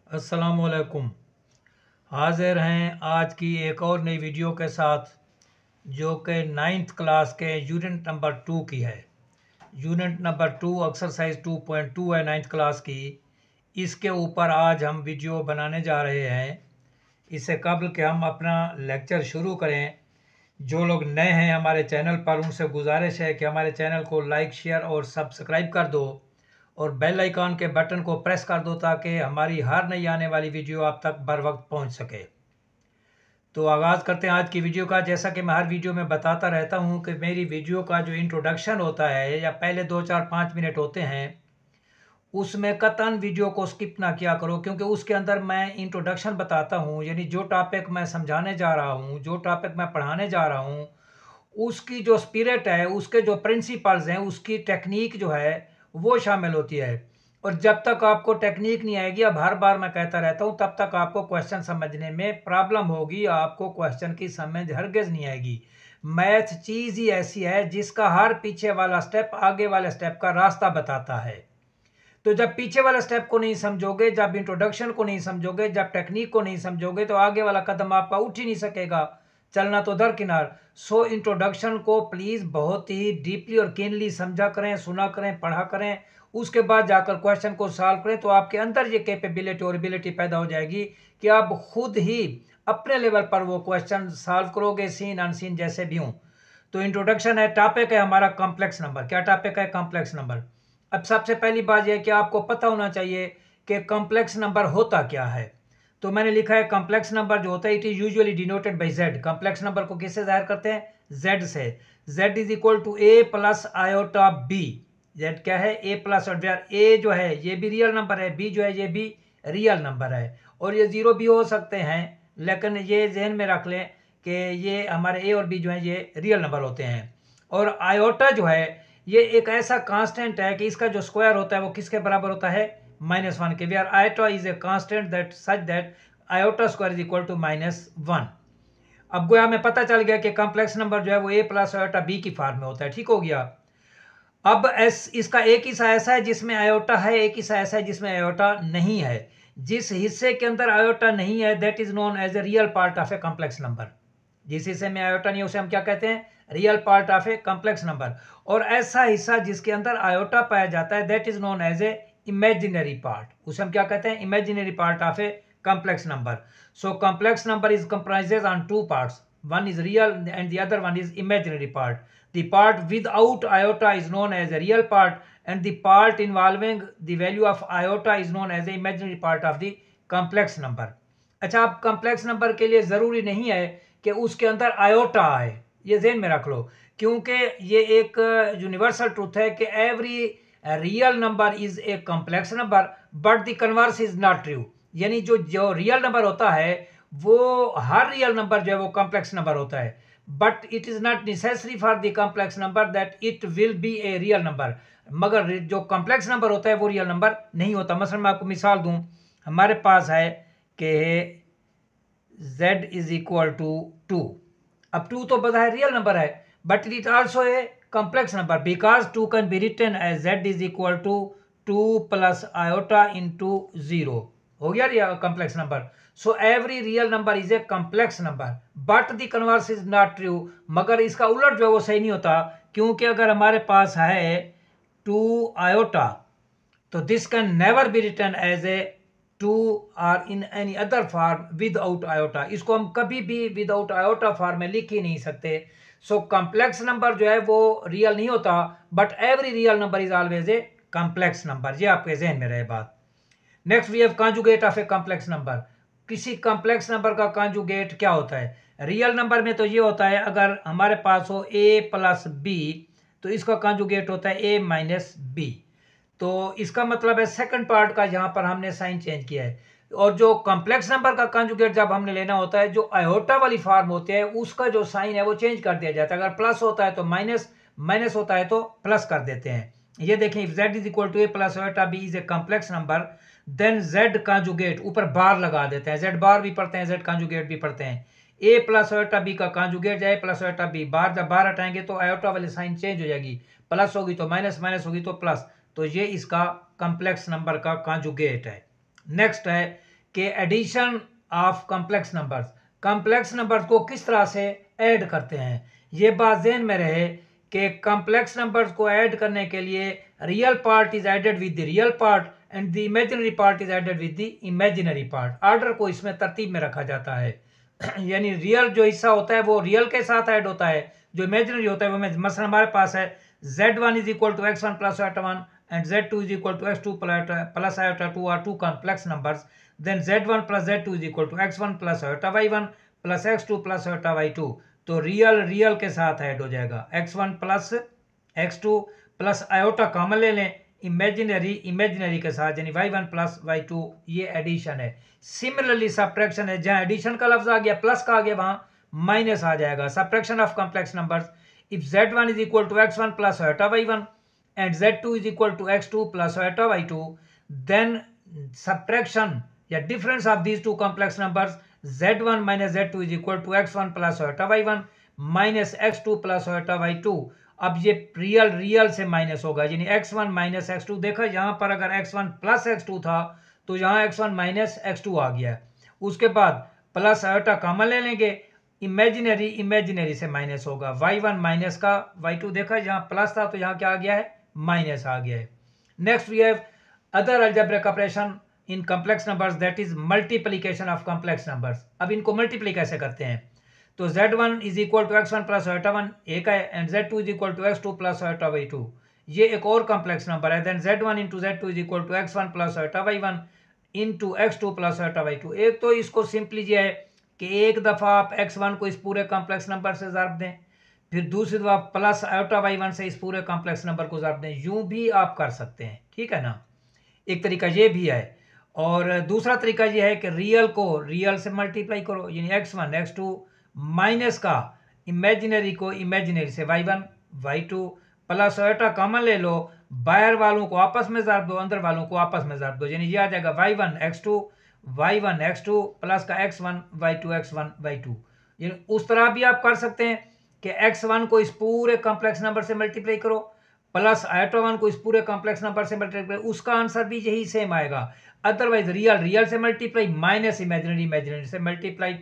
अस्सलामुअलैकुम। हाजिर हैं आज की एक और नई वीडियो के साथ जो कि 9th क्लास के यूनिट नंबर 2 की है। यूनिट नंबर 2 एक्सरसाइज 2.2 है 9th क्लास की। इसके ऊपर आज हम वीडियो बनाने जा रहे हैं। इससे कबल कि हम अपना लेक्चर शुरू करें, जो लोग नए हैं हमारे चैनल पर उनसे गुजारिश है कि हमारे चैनल को लाइक, शेयर और सब्सक्राइब कर दो और बेल आइकॉन के बटन को प्रेस कर दो ताकि हमारी हर नई आने वाली वीडियो आप तक बर वक्त पहुँच सके। तो आगाज़ करते हैं आज की वीडियो का। जैसा कि मैं हर वीडियो में बताता रहता हूं कि मेरी वीडियो का जो इंट्रोडक्शन होता है या पहले 2 4 5 मिनट होते हैं, उसमें कतई वीडियो को स्किप ना किया करो, क्योंकि उसके अंदर मैं इंट्रोडक्शन बताता हूं, यानी जो टॉपिक मैं समझाने जा रहा हूं, जो टॉपिक मैं पढ़ाने जा रहा हूं, उसकी जो स्पिरिट है, उसके जो प्रिंसिपल्स हैं, उसकी टेक्निक जो है वो शामिल होती है। और जब तक आपको टेक्निक नहीं आएगी, अब हर बार मैं कहता रहता हूँ, तब तक आपको क्वेश्चन समझने में प्रॉब्लम होगी, आपको क्वेश्चन की समझ हरगिज नहीं आएगी। मैथ चीज़ ही ऐसी है जिसका हर पीछे वाला स्टेप आगे वाले स्टेप का रास्ता बताता है। तो जब पीछे वाला स्टेप को नहीं समझोगे, जब इंट्रोडक्शन को नहीं समझोगे, जब टेक्निक को नहीं समझोगे, तो आगे वाला कदम आपका उठ ही नहीं सकेगा, चलना तो दरकिनार। सो इंट्रोडक्शन को प्लीज़ बहुत ही डीपली और कीनली समझा करें, सुना करें, पढ़ा करें। उसके बाद जाकर क्वेश्चन को सॉल्व करें, तो आपके अंदर ये कैपेबिलिटी और एबिलिटी पैदा हो जाएगी कि आप खुद ही अपने लेवल पर वो क्वेश्चन सॉल्व करोगे, सीन अनसीन जैसे भी हों। तो इंट्रोडक्शन है, टॉपिक है हमारा कॉम्प्लेक्स नंबर। क्या टॉपिक है? Complex number. अब सबसे पहली बात यह कि आपको पता होना चाहिए कि कॉम्प्लेक्स नंबर होता क्या है। तो मैंने लिखा है कॉम्प्लेक्स नंबर जो होता है, it is usually denoted by Z. Complex number को किससे जाहिर करते हैं? जेड से। Z is equal to A plus iota B. Z क्या है? ए प्लस आयोटा। ए जो है ये भी रियल नंबर है, बी जो है ये भी रियल नंबर है, और ये जीरो भी हो सकते हैं, लेकिन ये जहन में रख लें कि ये हमारे ए और बी जो है ये रियल नंबर होते हैं। और आयोटा जो है ये एक ऐसा कांस्टेंट है कि इसका जो स्क्वायर होता है वो किसके बराबर होता है? -1 के। Where iota is a constant that such that iota square is equal to -1। अब गोया हमें पता चल गया कि कॉम्प्लेक्स नंबर जो है वो ए प्लस आयोटा बी की फॉर्म में होता है। ठीक हो गया। अब इसका एक हिस्सा ऐसा है जिसमें आयोटा है, एक हिस्सा ऐसा है जिसमें आयोटा नहीं है। जिस हिस्से के अंदर आयोटा नहीं है that is known as a real part of a complex number. जिस हिस्से में आयोटा नहीं है उसे हम क्या कहते हैं? Real part of a complex number. और ऐसा हिस्सा जिसके अंदर आयोटा पाया जाता है that is known as an imaginary part. उसे हम क्या कहते हैं? Imaginary part of a complex number. So complex number is comprises on two parts. One is real and the other one is imaginary part. The part without iota is known as a real part, and the part involving the value of iota is known as the imaginary part of the complex number. अच्छा, अब complex number के लिए ज़रूरी नहीं है कि उसके अंदर आयोटा आए, ये ज़हन में रख लो, क्योंकि ये एक यूनिवर्सल ट्रूथ है कि every real number is a complex number but the converse is not true. यानी जो रियल नंबर होता है वो हर रियल नंबर जो है वो कॉम्प्लेक्स नंबर होता है, but it is not necessary for the complex number that it will be a real number. मगर जो कॉम्प्लेक्स नंबर होता है वो रियल नंबर नहीं होता। मसलन मैं आपको मिसाल दूं, हमारे पास है कि z इज इक्वल टू 2। अब 2 तो बज़ाहिर रियल नंबर है, but it also a complex number because 2 can be written as z is equal to 2 plus iota into 0। हो गया real complex number. So every real number is a complex number but the converse is not true. मगर इसका उलट जो है वो सही नहीं होता, क्योंकि अगर हमारे पास है 2 आयोटा तो this can never be written as a 2 और in any other form without iota. इसको हम कभी भी विदाउट आयोटा फॉर्म में लिख ही नहीं सकते। सो कॉम्प्लेक्स नंबर जो है वो रियल नहीं होता, but every real number is always a complex number. ये आपके जहन में रहे बात। Next we have conjugate of a complex number. किसी कॉम्प्लेक्स नंबर का कॉन्जुगेट क्या होता है? रियल नंबर में तो ये होता है, अगर हमारे पास हो a प्लस बी तो इसका कॉन्जुगेट होता है a माइनस बी। तो इसका मतलब है सेकंड पार्ट का यहाँ पर हमने साइन चेंज किया है। और जो कॉम्प्लेक्स नंबर का कॉन्जुगेट जब हमने लेना होता है, जो आयोटा वाली फॉर्म होती है उसका जो साइन है वो चेंज कर दिया जाता है। अगर प्लस होता है तो माइनस, माइनस होता है तो प्लस कर देते हैं। ये देखें, if z is equal to a plus iota b is a complex number then z conjugate, ऊपर बार लगा देते हैं, z बार भी पढ़ते हैं, z कॉन्जुगेट भी पढ़ते हैं। a प्लस आयोटा b का कॉन्जुगेट जाए प्लस आयोटा b, बार जब बार हटाएंगे तो आयोटा वाली साइन चेंज हो जाएगी, प्लस होगी तो माइनस, माइनस होगी तो प्लस। तो ये इसका कॉम्प्लेक्स नंबर का कॉन्जुगेट है। नेक्स्ट है कि एडिशन ऑफ कॉम्प्लेक्स नंबर्स को किस तरह से ऐड करते हैं। ये बात ज़हन में रहे कि कॉम्प्लेक्स नंबर्स को ऐड करने के लिए real part is added with the real part and the imaginary part is added with the imaginary part. Order को इसमें तरतीब में रखा जाता है यानी रियल जो हिस्सा होता है वो रियल के साथ ऐड होता है, जो इमेजिनरी होता है वो मसलन हमारे पास है z1 is equal to x1 plus iota1 and z2 is equal to x2 plus iota2 are two complex numbers, then z1 plus z2 is equal to x1 plus iota y1 plus x2 plus iota y2। तो real के साथ add हो जाएगा, x1 plus x2 plus iota common ले लें, imaginary के साथ यानी y1 प्लस y2, ये एडिशन है। सिमिलरली सब्ट्रैक्शन है, जहां एडिशन का लफ्ज आ गया प्लस का आ गया वहां माइनस आ जाएगा। Subtraction of complex numbers, if z1 is equal to x1 plus iota y1 and z2 is equal to x2 plus iota y2, then subtraction या difference of these two complex numbers z1 minus z2 is equal to x1 plus iota y1 minus x2 plus iota y2। अब ये real से minus होगा, यानी x1 minus x2। देखो यहाँ पर अगर x1 प्लस x2 था तो यहाँ x1 माइनस x2 आ गया। उसके बाद प्लस आयोटा कॉमन ले लेंगे, इमेजिनरी से माइनस होगा, y1 माइनस का y2। देखा यहाँ प्लस था तो यहाँ क्या आ गया है, माइनस आ गया है। Next we have other algebraic operation in complex numbers, that is multiplication of complex numbers. अब इनको मल्टीप्लाई कैसे करते हैं, तो z1 is equal to x1 plus iota1 एक है and z2 is equal to x2 plus iota y2, ये एक और कॉम्प्लेक्स नंबर है। Then z1 into z2 is equal to x1 plus iota y1 into x2 plus iota y2। एक तो इसको simply ये है कि एक दफ़ा आप x1 को इस पूरे कॉम्प्लेक्स नंबर से ज़रब दें, फिर दूसरी दफ़ा प्लस आयोटा y1 से इस पूरे कॉम्प्लेक्स नंबर को ज़रब दें, यूं भी आप कर सकते हैं, ठीक है ना। एक तरीका ये भी है, और दूसरा तरीका ये है कि रियल को रियल से मल्टीप्लाई करो, यानी x1 x2 माइनस का इमेजिनरी को इमेजिनरी से y1 y2 plus iota common ले लो, बाहर वालों को आपस में ज़रब दो, अंदर वालों को आपस में ज़रब दो, यानी ये आ जाएगा y1 x2 प्लस का x1 y2 ये उस तरह भी आप कर सकते हैं कि x1 को इस पूरे कॉम्प्लेक्स नंबर से मल्टीप्लाई करो प्लस आयोटा 1 को इस पूरे कॉम्प्लेक्स नंबर से मल्टीप्लाई करो, उसका आंसर भी यही सेम आएगा। अदरवाइज रियल से मल्टीप्लाई माइनस इमेजिनरी से मल्टीप्लाई,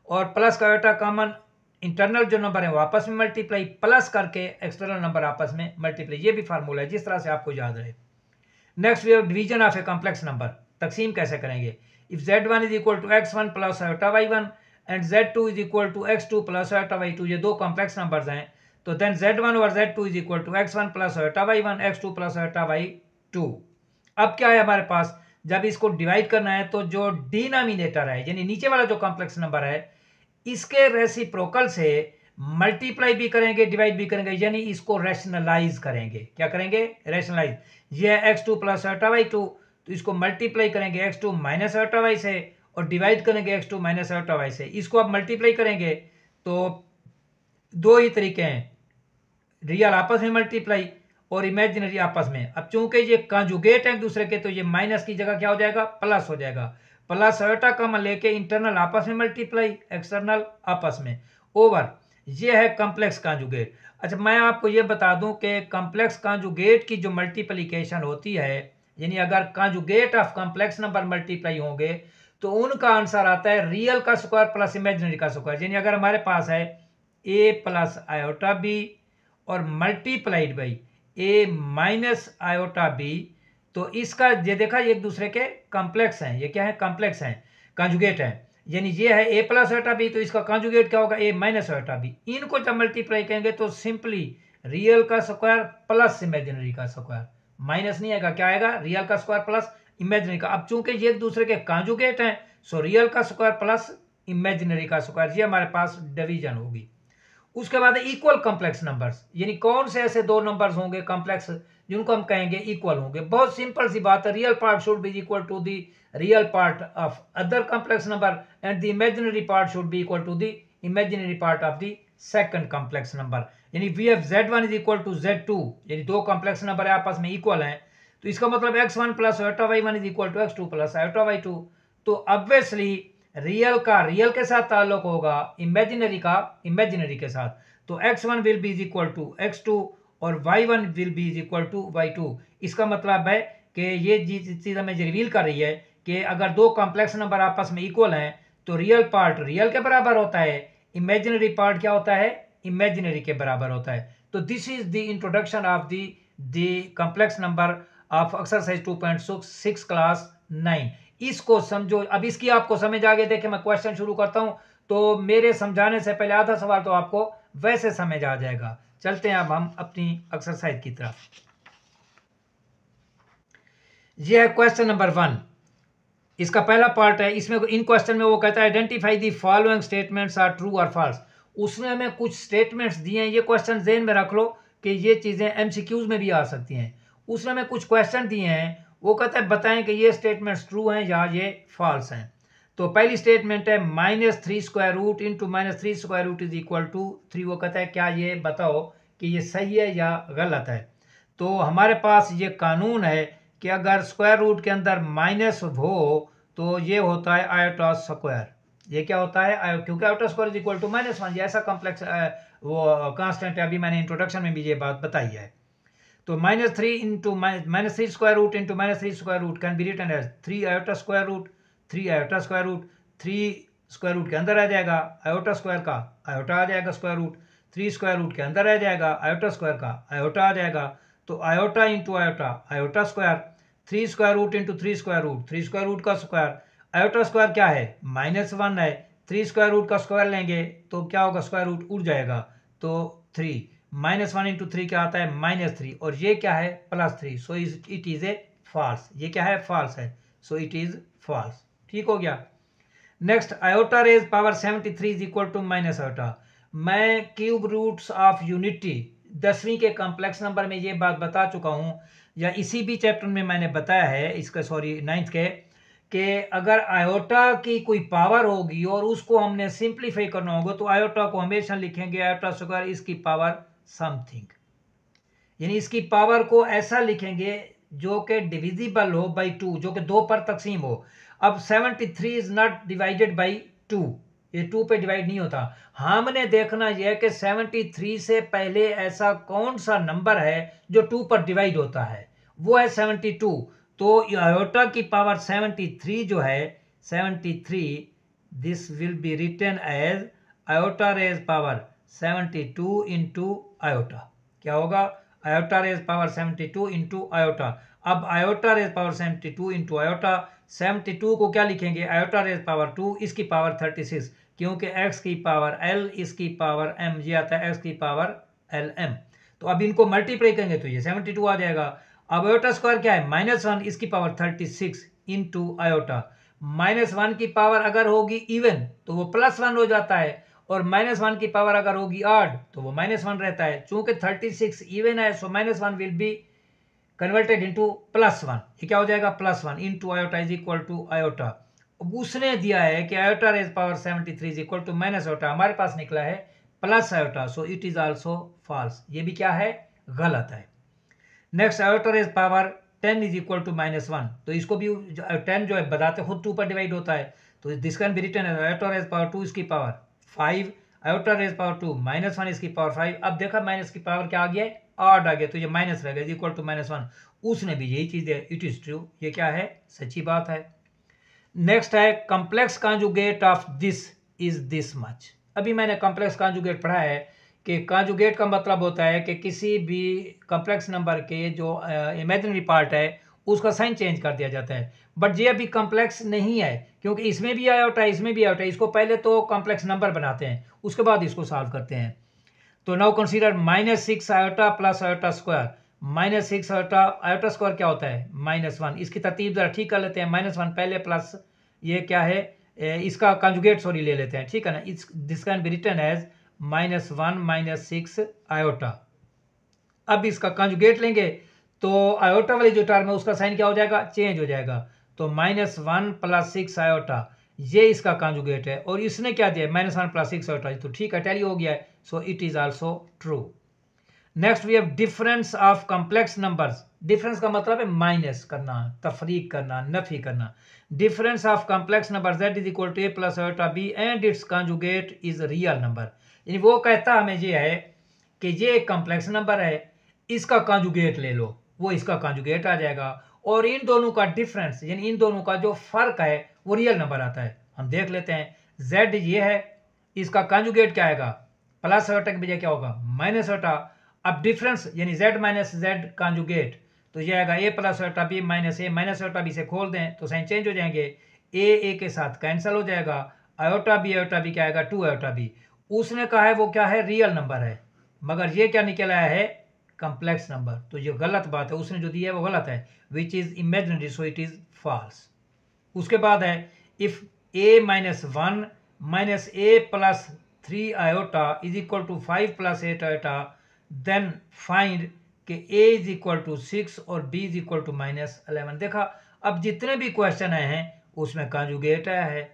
और प्लस का आयोटा कॉमन इंटरनल जो नंबर है वो आपस में मल्टीप्लाई, प्लस करके एक्सटर्नल नंबर आपस में मल्टीप्लाई। ये भी फार्मूला है जिस तरह से आपको याद रहे। Next we have division of a complex number, तकसीम कैसे करेंगे। If z1 is equal to x1 plus iota y1 and z2 is equal to x2 plus iota y2, ये दो कॉम्प्लेक्स नंबर्स हैं, तो देन z1 और z2 is equal to x1 plus iota y1 x2 plus iota y2। अब क्या है हमारे पास, जब इसको डिवाइड करना है तो जो डिनोमिनेटर है यानी नीचे वाला जो कॉम्प्लेक्स नंबर है इसके रेसिप्रोकल से मल्टीप्लाई भी करेंगे डिवाइड भी करेंगे, यानी इसको रैशनलाइज करेंगे। क्या करेंगे, रैशनलाइज। ये है x2 प्लस आयोटा y2, तो इसको मल्टीप्लाई करेंगे x2 माइनस आयोटा y से और डिवाइड करेंगे x2 माइनस आयोटा y से। इसको आप मल्टीप्लाई करेंगे तो दो ही तरीके हैं, रियल आपस में मल्टीप्लाई और इमेजिनरी आपस में। अब चूंकि ये कंजुगेट है एक दूसरे के, तो ये माइनस की जगह क्या हो जाएगा, प्लस हो जाएगा। प्लस आयोटा कॉमन लेके इंटरनल आपस में मल्टीप्लाई, एक्सटर्नल आपस में, ओवर। ये है कॉम्प्लेक्स कंजुगेट। अच्छा, मैं आपको ये बता दूं कि कॉम्प्लेक्स कंजुगेट की जो मल्टीप्लिकेशन होती है, यानी अगर conjugate of complex number multiply होंगे तो उनका आंसर आता है रियल का स्क्वायर प्लस इमेजिनरी का स्क्वायर। यानी अगर हमारे पास है a प्लस आयोटा b और multiplied by a minus iota b, तो इसका ये देखा ये एक दूसरे के कॉम्प्लेक्स हैं। ये क्या है, कॉम्प्लेक्स हैं, कंजुगेट हैं। यानी ये है a प्लस आयोटा b, तो इसका कंजुगेट क्या होगा, a माइनस आयोटा b। इनको जब मल्टीप्लाई करेंगे तो सिंपली रियल का स्क्वायर प्लस इमेजिनरी का स्क्वायर, माइनस नहीं आएगा, क्या आएगा, रियल का स्क्वायर प्लस इमेजिनरी का। अब चूंकि ये एक दूसरे के कंजुगेट हैं, सो रियल का स्क्वायर प्लस इमेजिनरी का स्क्वायर, ये हमारे पास डिवीजन होगी। उसके बाद इक्वल कॉम्प्लेक्स नंबर्स, यानी कौन से ऐसे दो नंबर्स होंगे कॉम्प्लेक्स जिनको हम कहेंगे इक्वल होंगे। बहुत सिंपल सी बात है, real part should be equal to the real part of other complex number and the imaginary part should be equal to the imaginary part of the second complex number. यानी we have z1 is equal to z2, यानी दो complex number आपस में equal हैं, तो इसका मतलब x1 plus iota y1 is equal to x2 plus iota y2। तो ऑब्वियसली रियल का रियल के साथ ताल्लुक होगा, इमेजिनरी का इमेजिनरी के साथ, तो x1 will be is equal to x2 और y1 will be is equal to y2। इसका मतलब है कि ये चीज़ हमें रिवील कर रही है कि अगर दो कॉम्प्लेक्स नंबर आपस में इक्वल हैं तो रियल पार्ट रियल के बराबर होता है, इमेजिनरी पार्ट क्या होता है, इमेजिनरी के बराबर होता है। तो this is the introduction of the complex number of exercise 2.6 class 9। इसको समझो। अब इसकी आपको समझ आ गई। देखिए मैं क्वेश्चन शुरू करता हूं तो मेरे समझाने से पहले आधा सवाल तो आपको वैसे समझ आ जाएगा। चलते हैं अब हम अपनी एक्सरसाइज की तरफ। यह है क्वेश्चन नंबर 1। इसका पहला पार्ट है। इसमें इन क्वेश्चन में वो कहता है identify the following statements are true और फॉल्स। उसमें हमें कुछ स्टेटमेंट्स दिए हैं। ये क्वेश्चन ज़हन में रख लो कि ये चीज़ें एमसीक्यूज में भी आ सकती हैं। उसमें हमें कुछ क्वेश्चन दिए हैं। वो कहता है बताएं कि ये स्टेटमेंट्स ट्रू हैं या ये फॉल्स हैं। तो पहली स्टेटमेंट है -3 square root into -3 square root is equal to 3। वो कहता है क्या ये बताओ कि ये सही है या गलत है। तो हमारे पास ये कानून है कि अगर स्क्वायर रूट के अंदर माइनस हो तो ये होता है आयोटा स्क्वायर। ये क्या होता है, क्योंकि iota square is equal to -1। ये ऐसा कॉम्प्लेक्स वो कांस्टेंट है। अभी मैंने इंट्रोडक्शन में भी ये बात बताई है। तो -3 square root into -3 square root can be written as 3 iota square root. 3 iota square root, 3 square root के अंदर आ जाएगा आयोटा स्क्वायर का आयोटा आ जाएगा स्क्वायर रूट। 3 स्क्वायर रूट के अंदर आ जाएगा आयोटा स्क्वायर का आयोटा आ जाएगा। तो iota into iota iota square. 3 square root into 3 square root, 3 square root का स्क्वायर। आयोटा स्क्वायर क्या है, -1 है। 3 स्क्वायर रूट का स्क्वायर लेंगे तो क्या होगा, स्क्वायर रूट उड़ जाएगा। तो 3 -1 इंटू 3 क्या आता है, -3। और ये क्या है, +3। So it is a false. ये क्या है, फॉल्स है। So it is false. ठीक हो गया। Next, iota raise power 73 is equal to -iota. मैं क्यूब रूट्स ऑफ यूनिटी 10वीं के कॉम्प्लेक्स नंबर में ये बात बता चुका हूं, या इसी भी चैप्टर में मैंने बताया है, इसका 9th के, कि अगर आयोटा की कोई पावर होगी और उसको हमने सिंप्लीफाई करना होगा तो आयोटा को हमेशा लिखेंगे आयोटा स्क्वायर इसकी पावर समथिंग। यानी इसकी पावर को ऐसा लिखेंगे जो कि डिविजिबल हो बाई 2, जो कि 2 पर तकसीम हो। अब 73 इज नॉट डिवाइडेड बाई 2, ये 2 पे डिवाइड नहीं होता। हमने देखना यह कि 73 से पहले ऐसा कौन सा नंबर है जो 2 पर डिवाइड होता है, वो है 72। तो आयोटा की पावर 73 जो है 73, this will be written as iota raise power 72 into iota. क्या होगा, iota raise power 72 into iota. अब iota raise power 72 into iota, 72 को क्या लिखेंगे, आयोटा रेज पावर 2 इसकी पावर 36, क्योंकि x की पावर l इसकी पावर m, ये आता है x की पावर lm। तो अब इनको मल्टीप्लाई करेंगे तो ये 72 आ जाएगा। अब आयोटा स्क्वायर क्या है, -1 इसकी पावर 36 इंटू आयोटा। -1 की पावर अगर होगी इवन तो वो +1 हो जाता है, और -1 की पावर अगर होगी ऑड तो वो -1 रहता है। चूंकि 36 इवन है so -1 will be converted into +1। ये क्या हो जाएगा, +1 into iota is equal to iota. अब उसने दिया है कि iota raise power 73 is equal to -iota, हमारे पास निकला है plus iota, so it is also false. ये भी क्या है, गलत है। Next, iota raise power 10 is equal to -1। तो इसको भी 10 जो है बताते खुद 2 पर डिवाइड होता है, तो this can be written as iota raise power 2 इसकी पावर 5, आयोटा रेज पावर 2 -1 इसकी पावर 5। अब देखा माइनस की पावर क्या आ गया, ऑड आ गया, तो ये माइनस रह गया इक्वल टू -1। उसने भी यही चीज है, इट इज ट्रू। ये क्या है, सच्ची बात है। नेक्स्ट है complex conjugate of this is this much. अभी मैंने कॉम्प्लेक्स कॉन्जुगेट पढ़ा है कि कॉन्जुगेट का मतलब होता है कि किसी भी कॉम्प्लेक्स नंबर के जो इमेजिनरी पार्ट है उसका साइन चेंज कर दिया जाता है। बट ये अभी कॉम्प्लेक्स नहीं है, क्योंकि इसमें भी आयोटा इसमें भी आयोटा। इसको पहले तो कॉम्प्लेक्स नंबर बनाते हैं, उसके बाद इसको सॉल्व करते हैं। तो now consider -6 iota plus iota square. -6 iota, iota square क्या होता है, -1। इसकी तरतीब जरा ठीक कर लेते हैं, -1 पहले प्लस ये क्या है, इसका कंजुगेट सॉरी ले लेते हैं, ठीक है ना। This can be written as -1 -6 iota. अब इसका कंजुगेट लेंगे तो आयोटा वाली जो टर्म है उसका साइन क्या हो जाएगा, चेंज हो जाएगा। तो -1 + 6 आयोटा ये इसका कंजुगेट है, और इसने क्या दिया, -1 + 6 आयोटा। तो ठीक है, टैली हो गया है, so it is also true. Next we have difference of complex numbers. Difference का मतलब है माइनस करना, तफरीक करना, नफी करना। Difference of complex number z is equal to a + iota b and its conjugate is real number. यानी वो कहता हमें ये है कि ये एक कॉम्प्लेक्स नंबर है, इसका कंजुगेट ले लो, वो इसका कंजुगेट आ जाएगा। और इन दोनों का डिफरेंस यानी इन दोनों का जो फर्क है वो रियल नंबर आता है। हम देख लेते हैं, z ये है, इसका कंजुगेट क्या आएगा, प्लस आयोटा के बजाय क्या होगा माइनस आयोटा। अब डिफरेंस यानी z माइनस z कंजुगेट, तो ये आएगा a plus iota b minus a minus iota b से खोल दें तो साइन चेंज हो जाएंगे, a के साथ कैंसिल हो जाएगा, आयोटा b क्या आएगा 2 आयोटा b। उसने कहा है वो क्या है रियल नंबर है, मगर ये क्या निकल आया है कॉम्प्लेक्स नंबर, तो ये गलत बात है, उसने जो दिया है वो गलत है, which is imaginary so it is false. उसके बाद है if a minus 1 minus a plus 3 iota is equal to 5 plus 8 iota, then find कि a इज इक्वल टू 6 और b is equal to minus 11। देखा, अब जितने भी क्वेश्चन आए हैं उसमें कंजुगेट आया है,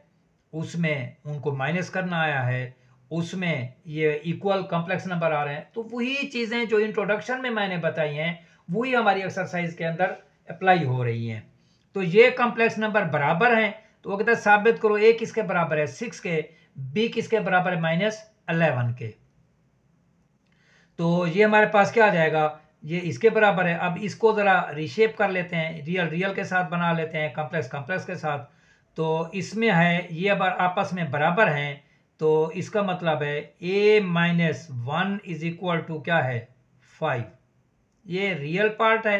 उसमें उनको माइनस करना आया है, उसमें ये इक्वल कॉम्प्लेक्स नंबर आ रहे हैं, तो वही चीज़ें जो इंट्रोडक्शन में मैंने बताई हैं वही हमारी एक्सरसाइज के अंदर अप्लाई हो रही हैं। तो ये कॉम्प्लेक्स नंबर बराबर हैं, तो वो कहता है साबित करो a किसके बराबर है 6 के, b किसके बराबर है माइनस 11 के। तो ये हमारे पास क्या आ जाएगा, ये इसके बराबर है। अब इसको ज़रा रिशेप कर लेते हैं, रियल रियल के साथ बना लेते हैं, कॉम्प्लेक्स कॉम्प्लेक्स के साथ। तो इसमें है ये अब आपस में बराबर हैं, तो इसका मतलब है a minus 1 is equal to क्या है 5, ये रियल पार्ट है,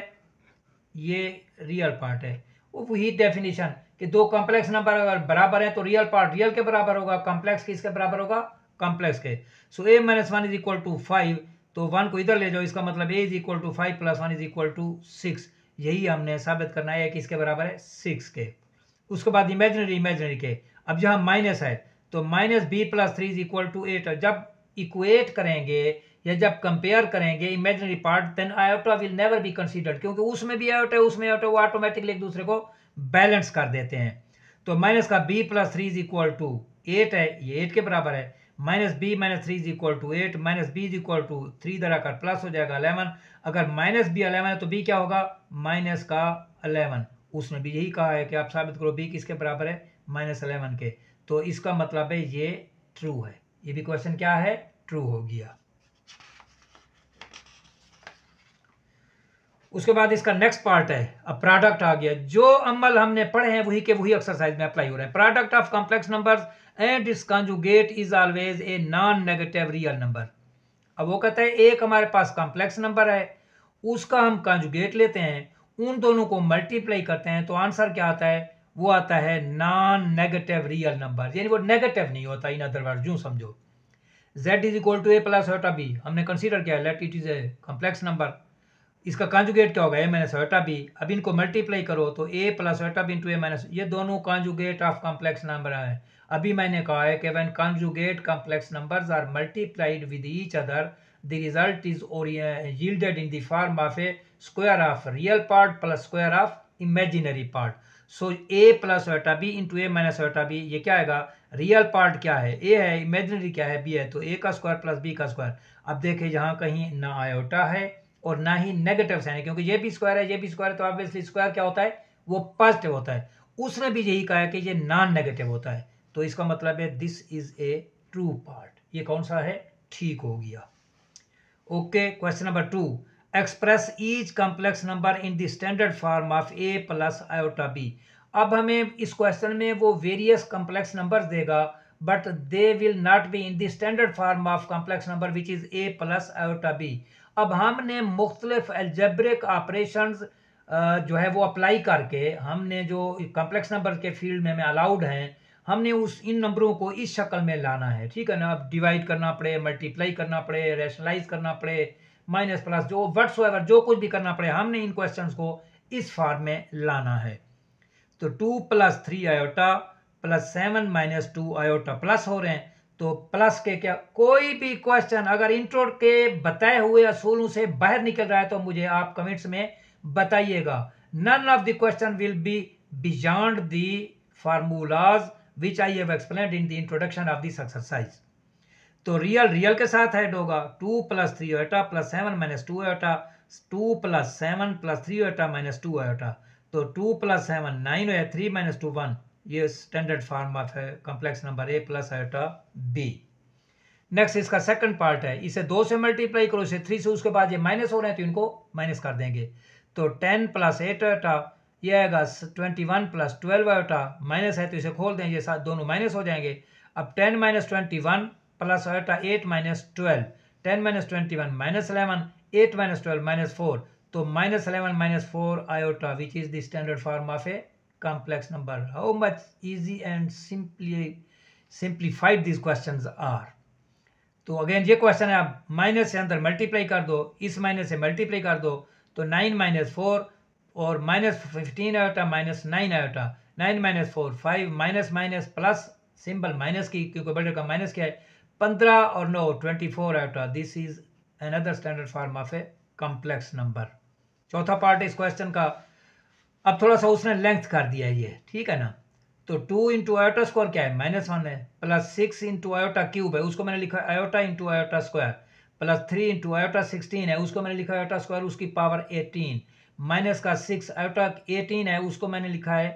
ये रियल पार्ट है। वो वही डेफिनेशन कि दो कॉम्प्लेक्स नंबर अगर बराबर है तो रियल पार्ट रियल के बराबर होगा, कॉम्प्लेक्स किसके बराबर होगा कॉम्प्लेक्स के। So a minus 1 is equal to 5, तो 1 को इधर ले जाओ, इसका मतलब a is equal to 5 plus 1 is equal to 6। यही हमने साबित करना है कि इसके बराबर है 6 के। उसके बाद इमेजिनरी के, अब जहां माइनस है तो minus b plus 3 is equal to 8। जब इक्वेट करेंगे या जब कंपेयर करेंगे imaginary part, then iota will never be considered, क्योंकि उसमें भी आयोटा है उसमें आयोटा, वो ऑटोमेटिकली एक दूसरे को बैलेंस कर देते हैं। तो माइनस का b plus 3 is equal to 8 है, ये 8 के बराबर है, minus b minus 3 is equal to 8, minus b is equal to 3 इधर आकर प्लस हो जाएगा 11। अगर माइनस b 11 है तो b क्या होगा माइनस का 11। उसने भी यही कहा है कि आप साबित करो b किसके बराबर है माइनस 11 के, तो इसका मतलब है ये ट्रू है। ये भी क्वेश्चन क्या है ट्रू हो गया। उसके बाद इसका नेक्स्ट पार्ट है, अब प्रोडक्ट आ गया। जो अमल हमने पढ़े हैं वही के वही एक्सरसाइज में अप्लाई हो रहे हैं। Product of complex numbers and its conjugate is always a non negative real number. अब वो कहता है एक हमारे पास कॉम्प्लेक्स नंबर है, उसका हम कंजुगेट लेते हैं, उन दोनों को मल्टीप्लाई करते हैं, तो आंसर क्या आता है, वो आता है नॉन नेगेटिव रियल नंबर, यानी वो नेगेटिव नहीं होता। इन अदर वर्ड यूं समझो, z is equal to a plus iota b हमने कंसीडर किया, let it is a complex number, इसका कॉन्जुगेट क्या होगा a माइनस आयोटा b। अब इनको मल्टीप्लाई करो तो a plus iota b into a minus, ये दोनों कॉन्जुगेट ऑफ कॉम्प्लेक्स नंबर है। अभी मैंने कहा है कि when conjugate complex numbers are multiplied with each other the result is yielded in the form of a square of real part plus square of imaginary part. So a plus iota b into a minus iota b, ये क्या आएगा real part क्या है a है, imaginary क्या है b है, तो a का स्क्वायर प्लस b का स्क्वायर। अब देखिए यहाँ कहीं ना आयोटा है और ना ही नेगेटिव साइन है, क्योंकि ये भी स्क्वायर है ये भी स्क्वायर है, तो ऑब्वियसली स्क्वायर क्या होता है वो पॉजिटिव होता है। उसने भी यही कहा है कि ये नॉन नेगेटिव होता है, तो इसका मतलब है this is a true part. ये कौन सा है ठीक हो गया। Okay, question number 2, express each complex number in the standard form of a plus iota b। अब हमें इस क्वेश्चन में वो वेरियस कॉम्प्लेक्स नंबर्स देगा, but they will not be in the standard form of complex number which is a plus iota b। अब हमने मुख्तलिफ algebraic operations जो है वो अप्लाई करके, हमने जो कॉम्प्लेक्स नंबर के फील्ड में हमें अलाउड हैं, हमने उस इन नंबरों को इस शक्ल में लाना है, ठीक है ना। अब डिवाइड करना पड़े, मल्टीप्लाई करना पड़े, रैशनलाइज करना पड़े, माइनस प्लस जो व्हाट्सएवर जो कुछ भी करना पड़े, हमने इन क्वेश्चंस को इस फॉर्म में लाना है। तो 2 plus 3 iota plus 7 minus 2 iota plus हो रहे हैं, तो प्लस के क्या, कोई भी क्वेश्चन अगर इंट्रो के बताए हुए असूलों से बाहर निकल रहा है तो मुझे आप कमेंट्स में बताइएगा। None of the question will be beyond the formulas which I have explained in the introduction of this exercise. तो रियल रियल के साथ ऐड होगा, 2 plus 3 iota plus 7 minus 2 iota, 2 plus 7 plus 3 iota minus 2 iota, तो 2 plus 7 9 है, 3 minus 2 1, ये standard form of है complex number a plus iota b। Next इसका second part है, इसे 2 से मल्टीप्लाई करो, इसे 3 से, उसके बाद ये माइनस हो रहे हैं तो इनको माइनस कर देंगे, तो 10 प्लस 8 आयोटा ये आएगा 21 प्लस 12 आयोटा, माइनस है तो इसे खोल दें, ये साथ दोनों माइनस हो जाएंगे। अब 10 minus 21 plus iota 8 minus 12, 10 minus 21 minus 11, 8 minus 12 minus 4, तो minus 11 minus 4 iota which is the standard form of a complex number. How much easy and simplified these questions are. तो अगेन ये क्वेश्चन है, आप minus से अंदर multiply कर दो, इस माइनस से मल्टीप्लाई कर दो, तो 9 माइनस 4 और minus 15 iota minus 9 iota, 9 minus 4 5, minus minus plus symbol minus की, क्योंकि बड़े का माइनस क्या है, 15 और 9 24 iota. This is another standard form of a complex number. चौथा पार्ट इस क्वेश्चन का, अब थोड़ा सा उसने लेंथ कर दिया है ये, ठीक है ना। तो 2 इंटू आयोटा स्क्वायर क्या है, -1 है, प्लस 6 इंटू आयोटा क्यूब है, उसको मैंने लिखा iota into iota square, plus 3 into iota 16 है, उसको मैंने लिखा आयोटा स्क्वायर उसकी पावर 18, माइनस का 6 आयोटा 18 है, उसको मैंने लिखा है,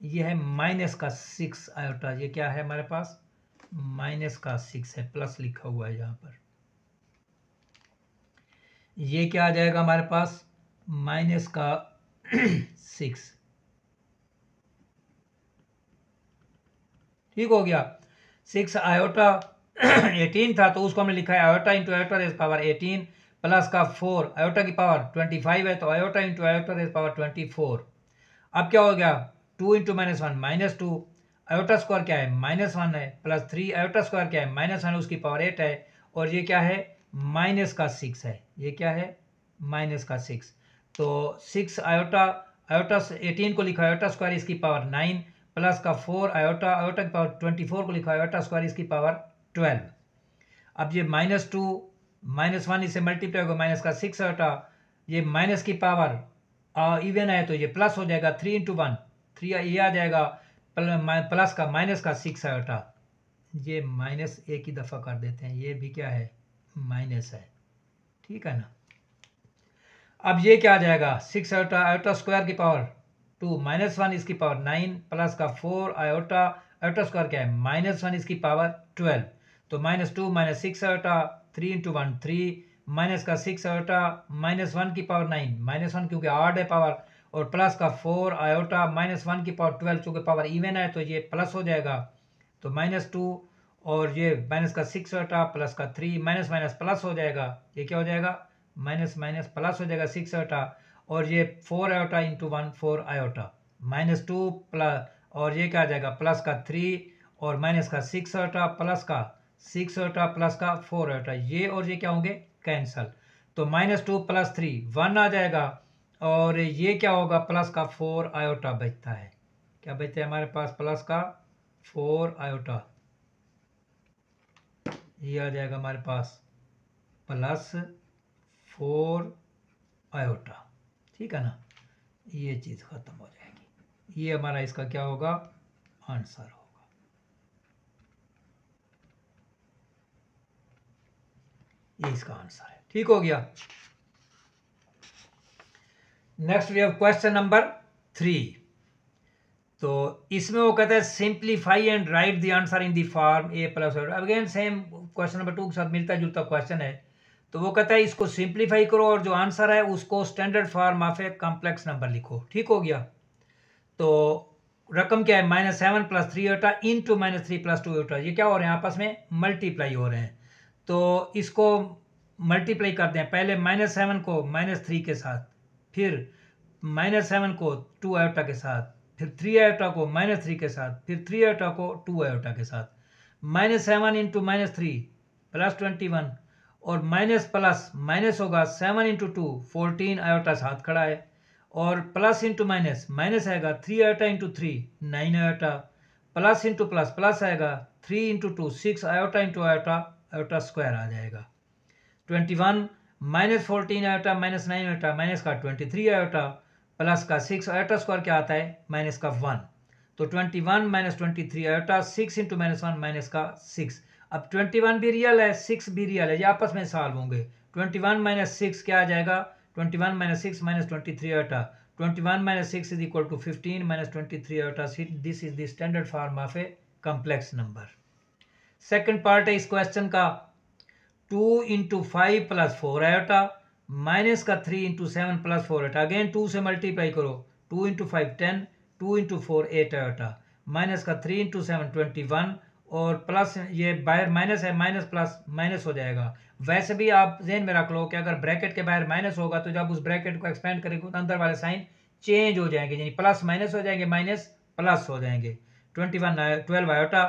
ये है माइनस का 6 आयोटा, ये क्या है हमारे पास माइनस का 6 है, प्लस लिखा हुआ है यहाँ पर, ये क्या आ जाएगा हमारे पास माइनस का 6, ठीक हो गया। 6 आयोटा 18 था, तो उसको हमने लिखा है iota into iota raise power 18, plus का 4 आयोटा की पावर 25 है, तो iota into iota raise power 24। अब क्या हो गया, 2 इंटू -1 -2, आयोटा स्क्वायर क्या है -1 है, प्लस 3 आयोटा स्क्वायर क्या है -1 है, उसकी पावर 8 है, और ये क्या है माइनस का 6 है, ये क्या है माइनस का 6, तो 6 आयोटा आयोटा 18 को लिखा आयोटा स्क्वायर इसकी पावर 9, प्लस का 4 आयोटा आयोटा की पावर 24 को लिखा आयोटा स्क्वायर इसकी पावर 12। अब ये -2 -1 इसे मल्टीप्लाई होगा, माइनस का 6 आयोटा, ये माइनस की पावर इवन है तो ये प्लस हो जाएगा, 3 इंटू 1 3, ये आ जाएगा प्लस का माइनस का 6 आयोटा, ये माइनस एक ही दफ़ा कर देते हैं, ये भी क्या है माइनस है, ठीक है ना। अब ये क्या आ जाएगा 6 आयोटा आयोटा स्क्वायर की पावर 2 -1 इसकी पावर 9, प्लस का 4 आयोटा आयोटा स्क्वायर क्या है -1 इसकी पावर 12, तो -2 -6 आयोटा 3 इंटू 1 3, माइनस का 6 आयोटा -1 की पावर 9 -1 क्योंकि ऑड है पावर, और प्लस का 4 आयोटा -1 की पावर 12 चूँकि पावर इवन है तो ये प्लस हो जाएगा, तो -2 और ये माइनस का 6 आयोटा प्लस का 3 माइनस माइनस प्लस हो जाएगा, ये क्या हो जाएगा माइनस माइनस प्लस हो जाएगा 6 आयोटा, और ये 4 आयोटा इंटू 1 4 आयोटा, -2 प्लस, और ये क्या आ जाएगा प्लस का 3 और माइनस का 6 आयोटा प्लस का 6 आयोटा प्लस का 4 आयोटा, ये और ये क्या होंगे कैंसल, तो -2 प्लस 3 1 आ जाएगा, और ये क्या होगा प्लस का 4 आयोटा बचता है, क्या बचता है हमारे पास प्लस का 4 आयोटा, ये आ जाएगा हमारे पास प्लस 4 आयोटा, ठीक है ना, ये चीज़ ख़त्म हो जाएगी, ये हमारा इसका क्या होगा आंसर होगा। ये इसका आंसर है, ठीक हो गया। Next we have question number 3, तो इसमें वो कहता है simplify and write the answer in the form a plus, again same question number 2 के साथ मिलता जुलता क्वेश्चन है, तो वो कहता है इसको सिंप्लीफाई करो और जो आंसर है उसको standard form of a complex number लिखो, ठीक हो गया। तो रकम क्या है -7 plus 3 iota into -3 plus 2 iota, ये क्या हो रहे हैं आपस में मल्टीप्लाई हो रहे हैं, तो इसको मल्टीप्लाई करते हैं, पहले -7 को -3 के साथ, फिर -7 को 2 आयोटा के साथ, फिर 3 आयोटा को -3 के साथ, फिर 3 आयोटा को 2 आयोटा के साथ, -7 इंटू -3 प्लस 21, और माइनस प्लस माइनस होगा 7 इंटू 2 14 आयोटा साथ खड़ा है, और प्लस इंटू माइनस माइनस आएगा 3 iota into 3 9 iota, plus into plus plus आएगा 3 into 2 6 iota into iota iota square आ जाएगा, 21 -14 आयोटा -9 आयोटा माइनस का 23 आयोटा, प्लस का 6 आयोटा स्क्वायर क्या आता है माइनस का 1, तो 21 -23 आयोटा 6 इंटू -1 माइनस का 6, अब 21 भी रियल है 6 भी रियल है, ये आपस में सॉल्व होंगे, 21 - 6 क्या आ जाएगा 21 - 6 -23 iota, 21 - 6 is equal to 15 -23 iota, this is the standard form of a complex number. Second part है इस क्वेश्चन का, 2 इंटू 5 प्लस 4 आयोटा माइनस का 3 इंटू 7 प्लस 4 आयोटा, अगेन 2 से मल्टीप्लाई करो, 2 इंटू 5 10, 2 इंटू 4 8 आयोटा, माइनस का 3 इंटू 7 21, और plus ये बाहर माइनस है, माइनस प्लस माइनस हो जाएगा। वैसे भी आप ज़हन में रख लो कि अगर ब्रैकेट के बाहर माइनस होगा तो जब उस ब्रैकेट को एक्सपेंड करेंगे तो अंदर वाले साइन चेंज हो जाएंगे, यानी प्लस माइनस हो जाएंगे, माइनस प्लस हो जाएंगे। 12 आयोटा,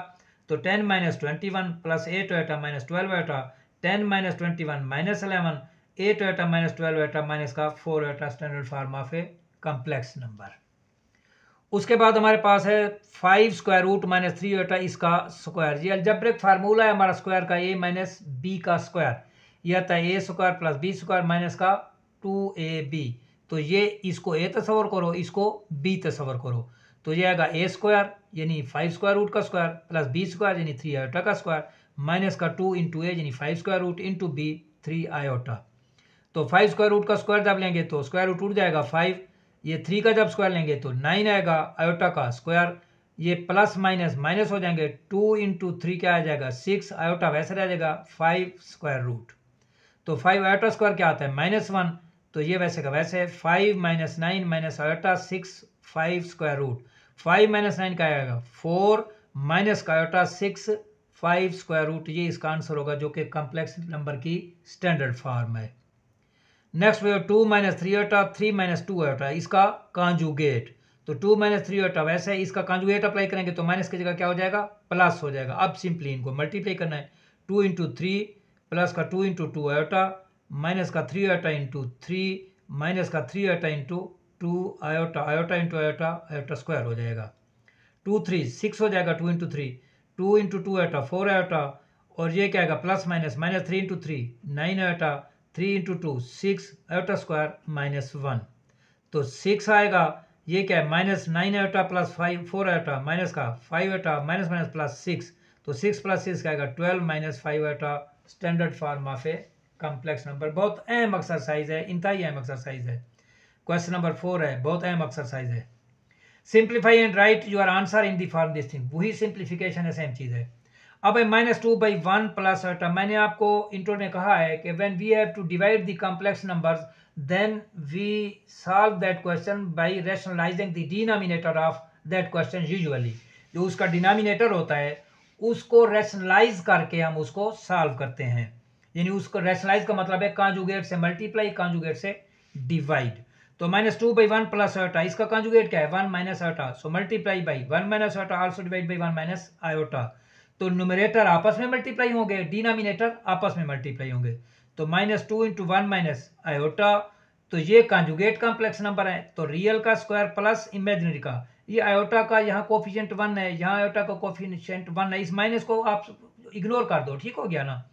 तो 10 minus 21 plus 8 iota minus 12 iota, 10 minus 21 minus 11, 8 iota minus 12 iota minus का 4 iota, standard form of a complex number. उसके बाद हमारे पास है 5 स्क्वायर रूट माइनस 3 आयोटा इसका स्क्वायर। ये अलजेब्रिक फार्मूला है हमारा स्क्वायर का, a माइनस b का स्क्वायर। ये आता है a square plus b square minus का 2ab। तो ये इसको a तस्वर करो, इसको b तस्वर करो, तो ये आएगा a स्क्वायर यानी 5 स्क्वायर रूट का स्क्वायर प्लस b स्क्वायर यानी 3 आयोटा का स्क्वायर माइनस का 2 इंटू a यानी 5 square root into b 3 iota. तो 5 स्क्वायर रूट का स्क्वायर जब लेंगे तो स्क्वायर रूट उठ जाएगा 5, ये 3 का जब स्क्वायर लेंगे तो 9 आएगा आयोटा का स्क्वायर, ये प्लस माइनस माइनस हो जाएंगे, 2 इंटू 3 क्या आ जाएगा 6 आयोटा, वैसे रह जाएगा 5 स्क्वायर रूट। तो 5 आयोटा स्क्वायर क्या आता है -1, तो ये वैसे का वैसे 5 minus 9 minus iota 6 5 square root, 5 minus 9 का आएगा 4 माइनस का आयोटा 6 5 स्क्वायर रूट। ये इसका आंसर होगा जो कि कॉम्प्लेक्स नंबर की स्टैंडर्ड फॉर्म है। नेक्स्ट वे 2 माइनस 3 आयोटा 3 माइनस 2 आयोटा इसका कॉन्जुगेट, तो 2 माइनस 3 आयोटा वैसे इसका कॉन्जुगेट अप्लाई करेंगे तो माइनस की जगह क्या हो जाएगा प्लस हो जाएगा। अब सिंपली इनको मल्टीप्लाई करना है, 2 इंटू 3 प्लस का 2 इंटू 2 आयोटा माइनस का 3 आयोटा इंटू 3 माइनस का 3 iota into 2 iota, iota into iota iota square हो जाएगा, 2 3 6 हो जाएगा, 2 इंटू 3 2 इंटू 2 आयोटा 4 आयोटा, और ये क्या आएगा plus minus minus 3 into 3 9 iota, 3 into 2 6 iota square minus 1, तो 6 आएगा, ये क्या है minus 9 iota plus 5 4 iota minus का 5 आयोटा माइनस माइनस प्लस 6, तो 6 प्लस 6 क्या आएगा 12 minus 5 iota, standard form of a complex number. बहुत अहम एक्सरसाइज है, इंतहाई अहम एक्सरसाइज है। क्वेश्चन नंबर 4 है, बहुत अहम एक्सरसाइज है। Simplify and right your answer in the form this thing, वही सिंप्लीफिकेशन है, सेम चीज है। अब -2/1 प्लस आयोटा, मैंने आपको इंट्रो में कहा है कि when we have to divide the complex numbers then we solve that question by rationalising the denominator of that question. Usually जो उसका डिनोमिनेटर होता है उसको रैशनलाइज करके हम उसको सॉल्व करते हैं, यानी उसको रैशनलाइज का मतलब है कॉन्जुगेट से मल्टीप्लाई, कॉन्जुगेट से डिवाइड। तो -2/1 प्लस आयोटा इसका कॉन्जुगेट क्या है 1 minus iota, so multiply by 1 minus iota also divide by 1 minus iota. तो न्यूमरेटर आपस में मल्टीप्लाई होंगे, डिनोमिनेटर आपस में मल्टीप्लाई होंगे, तो -2 इंटू 1 माइनस आयोटा, तो ये कॉन्जुगेट कॉम्प्लेक्स नंबर है, तो रियल का स्क्वायर प्लस इमेजिनरी का, ये आयोटा का यहाँ कोफिशिएंट 1 है, यहाँ आयोटा का कोफिशिएंट 1 है, इस माइनस को आप इग्नोर कर दो, ठीक हो गया ना।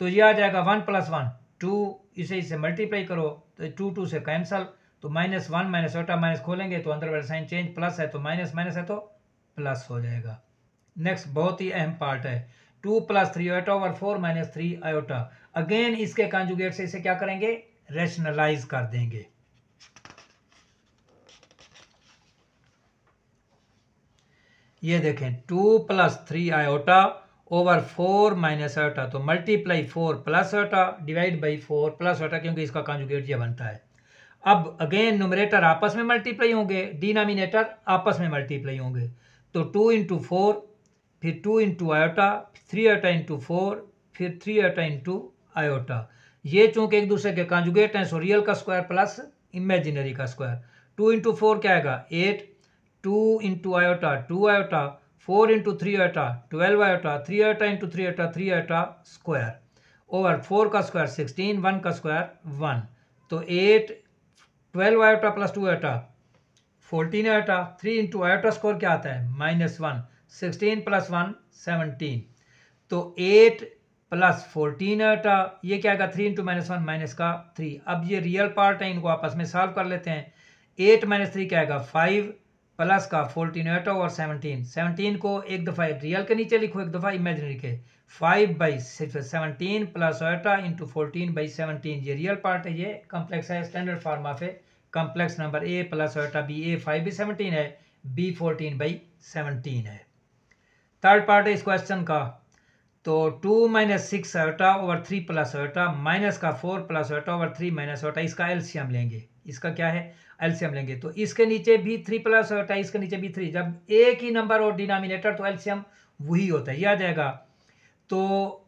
तो ये आ जाएगा 1 + 1 2, इसे मल्टीप्लाई करो तो 2 2 से कैंसल, तो -1 माइनस आयोटा माइनस खोलेंगे तो अंदर वाला साइन चेंज, प्लस है तो माइनस, माइनस है तो प्लस हो जाएगा। नेक्स्ट बहुत ही अहम पार्ट है, 2 + 3 आयोटा ओवर 4 - 3 आयोटा। अगेन इसके कॉन्जुगेट से इसे क्या करेंगे रैशनलाइज कर देंगे। ये देखें 2 + 3 आयोटा ओवर 4 - आयोटा, तो multiply 4 plus iota divide by 4 plus iota, क्योंकि इसका कॉन्जुगेट ये बनता है। अब अगेन न्यूमरेटर आपस में मल्टीप्लाई होंगे, डिनोमिनेटर आपस में मल्टीप्लाई होंगे, तो 2 इंटू 4 फिर 2 इंटू आयोटा 3 आयोटा इंटू 4 फिर 3 आयोटा इंटू आयोटा। ये चूंकि एक दूसरे के कॉन्जुगेट हैं सो रियल का स्क्वायर प्लस इमेजिनरी का स्क्वायर। 2 इंटू 4 क्या आएगा 8, 2 into iota 2 iota, 4 into 3 iota 12 iota, 3 iota into 3 iota 3 iota square over 4 का स्क्वायर 16, 1 का स्क्वायर 1, तो 8 12 iota plus 2 iota 14 iota, 3 into iota square क्या आता है -1, 16 + 1 17, तो 8 + 14 आयोटा, ये क्या आएगा 3 इंटू -1 माइनस का 3। अब ये रियल पार्ट है, इनको आपस में सॉल्व कर लेते हैं। 8 - 3 क्या आएगा 5 प्लस का 14 आयोटा और 17, 17 को एक दफ़ा रियल के नीचे लिखो, एक दफ़ा इमेजिनरी के, 5/17 प्लस आयोटा इंटू 14/17, ये रियल पार्ट है, ये कॉम्प्लेक्स है, standard form of a complex number a + iota b, a 5/17 है, b 14/17 है। थर्ड पार्ट है इस क्वेश्चन का, तो 2 - 6 iota over 3 plus iota minus का 4 plus iota over 3 minus iota, इसका एलसीएम लेंगे, इसका क्या है एलसीएम लेंगे। तो इसके नीचे भी 3 प्लस आयोटा, इसके नीचे भी 3, जब एक ही नंबर और डिनोमिनेटर तो एलसीएम वही होता है, ये आ जाएगा। तो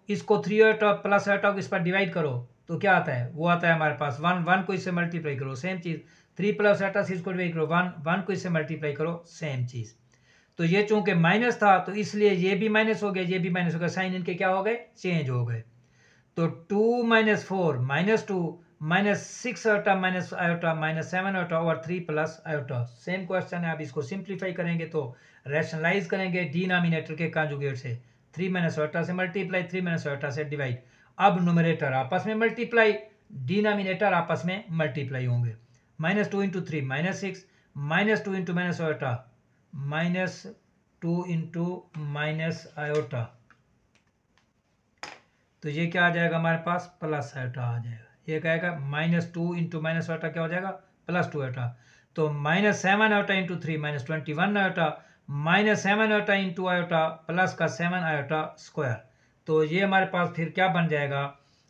इसको 3 आयोटा प्लस आयोटा को इस पर डिवाइड करो तो क्या आता है, वो आता है हमारे पास 1, 1 को इससे मल्टीप्लाई करो सेम चीज़, 3 प्लस आयोटा से इसको डिवाइड करो 1, 1 को इससे मल्टीप्लाई करो सेम चीज़। तो ये चूंकि माइनस था तो इसलिए ये भी माइनस हो गया, ये भी माइनस हो गया, साइन इनके क्या हो गए चेंज हो गए। तो 2 minus 4 minus 2 minus 6 iota minus iota minus 7 iota over 3 plus iota. Same question है, आप इसको सिंप्लीफाई करेंगे तो रैशनलाइज करेंगे डिनोमिनेटर के कॉन्जुगेट से, 3 माइनस आयोटा से मल्टीप्लाई, 3 माइनस आयोटा से डिवाइड। अब न्यूमरेटर आपस में मल्टीप्लाई, डिनोमिनेटर आपस में मल्टीप्लाई होंगे। Minus 2 into 3 minus 6, minus 2 into minus iota minus 2 into minus iota, तो ये क्या आ जाएगा हमारे पास प्लस आयोटा आ जाएगा। ये क्या आएगा माइनस 2 इंटू माइनस आयोटा क्या हो जाएगा प्लस 2 आयोटा। तो minus 7 iota into 3 minus 21 iota, minus 7 iota into iota plus का 7 आयोटा स्क्वायर। तो ये हमारे पास फिर क्या बन जाएगा,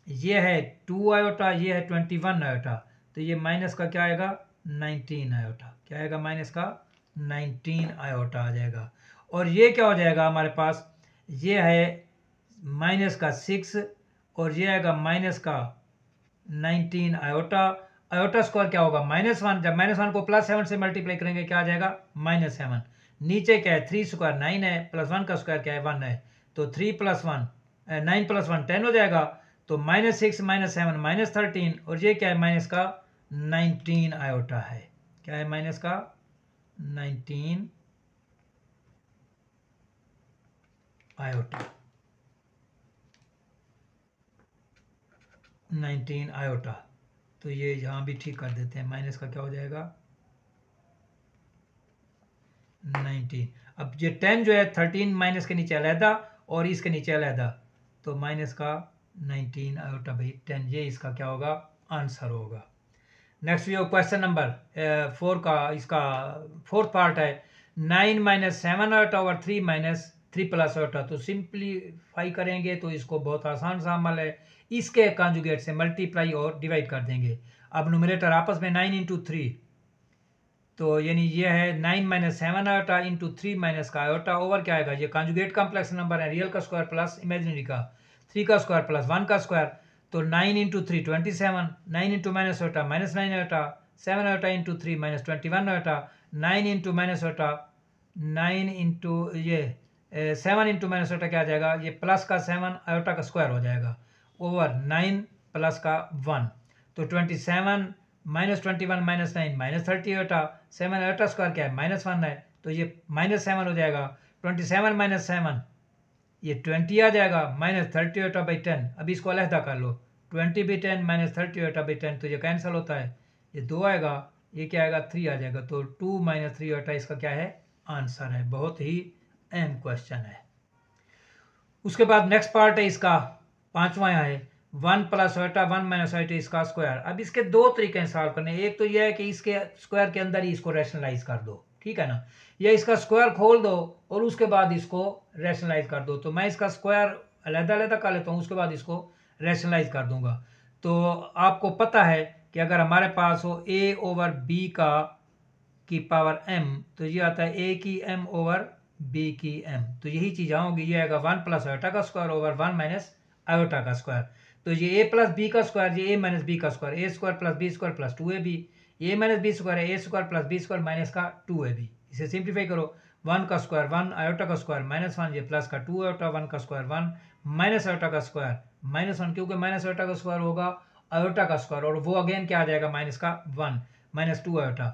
ये है 2 आयोटा, ये है 21 आयोटा, तो ये माइनस का क्या आएगा 19 आयोटा, क्या आएगा माइनस का 19 आयोटा आ जाएगा। और ये क्या हो जाएगा हमारे पास, ये है माइनस का 6 और ये आएगा माइनस का 19 आयोटा। आयोटा स्क्वायर क्या होगा -1, जब -1 को +7 से मल्टीप्लाई करेंगे क्या आ जाएगा -7। नीचे क्या है 3 स्क्वायर 9 है, +1 का स्क्वायर क्या है 1 है, तो 3 + 1 9 + 1 10 हो जाएगा। तो -6 -7 -13 और ये क्या है माइनस का 19 आयोटा है, क्या है माइनस का 19 आयोटा, 19 आयोटा। तो ये यहाँ भी ठीक कर देते हैं, माइनस का क्या हो जाएगा 19। अब ये 10 जो है 13 माइनस के नीचे अलहदा और इसके नीचे अलहदा, तो माइनस का 19 आयोटा भाई 10, ये इसका क्या होगा आंसर होगा। नेक्स्ट वी क्वेश्चन नंबर 4 का, इसका फोर्थ पार्ट है 9 minus 7 iota over 3 minus 3 plus iota. तो सिंप्लीफाई करेंगे तो इसको बहुत आसान सा अमल है, इसके कॉन्जुगेट से मल्टीप्लाई और डिवाइड कर देंगे। अब न्यूमरेटर आपस में 9 इंटू 3, तो यानी ये है 9 माइनस 7 आयोटा इंटू 3 माइनस का आयोटा ओवर क्या आएगा, ये कॉन्जुगेट कॉम्प्लेक्स नंबर है, रियल का स्क्वायर प्लस इमेजिनरी का, 3 का स्क्वायर प्लस 1 का स्क्वायर। तो 9 into 3 27, 9 into minus iota minus 9 iota, 7 iota into 3 minus 21 iota, 9 into minus iota 9 into ये 7 इंटू माइनस आयोटा क्या आ जाएगा, ये प्लस का 7 आयोटा का स्क्वायर हो जाएगा ओवर 9 प्लस का 1। तो 27 minus 21 minus 9 minus 30 iota, 7 iota square क्या है -1 है, तो ये -7 हो जाएगा। 27 माइनस 7 ये 20 आ जाएगा, -30 आयोटा बाई 10। अब इसको अलहदा कर लो, 20 बाई 10 माइनस 30 आयोटा बाई 10, तो ये कैंसिल होता है, ये 2 आएगा, ये क्या आएगा 3 आ जाएगा। तो 2 माइनस 3 आयोटा इसका क्या है आंसर है। बहुत ही अहम क्वेश्चन है। उसके बाद नेक्स्ट पार्ट है इसका पांचवा है 1 प्लस आयोटा 1 माइनस आयोटा इसका स्क्वायर। अब इसके दो तरीके हैं सॉल्व करने, एक तो यह है कि इसके स्क्वायर के अंदर ही इसको रैशनलाइज कर दो, ठीक है ना, या इसका स्क्वायर खोल दो और उसके बाद इसको रैशनलाइज कर दो। तो मैं इसका स्क्वायर अलग-अलग कर लेता हूँ, उसके बाद इसको रैशनलाइज कर दूंगा। तो आपको पता है कि अगर हमारे पास हो a ओवर b की पावर m, तो ये आता है a की m ओवर b की m, तो यही चीज़ होगी, ये आएगा 1 प्लस आयोटा का स्क्वायर ओवर 1 माइनस आयोटा का स्क्वायर। तो ये a प्लस बी का स्क्वायर, ये a माइनस बी का square, a square plus b square plus 2ab, a minus b square है a square plus b square minus का 2ab। इसे simplify करो, 1 का स्क्वायर 1 आयोटा का स्क्वायर -1, ये प्लस का 2 आयोटा, 1 का स्क्वायर 1 माइनस आयोटा का स्क्वायर -1, क्योंकि माइनस आयोटा का स्क्वायर होगा आयोटा का स्क्वायर और वो अगेन क्या आ जाएगा माइनस का 1 माइनस 2 आयोटा।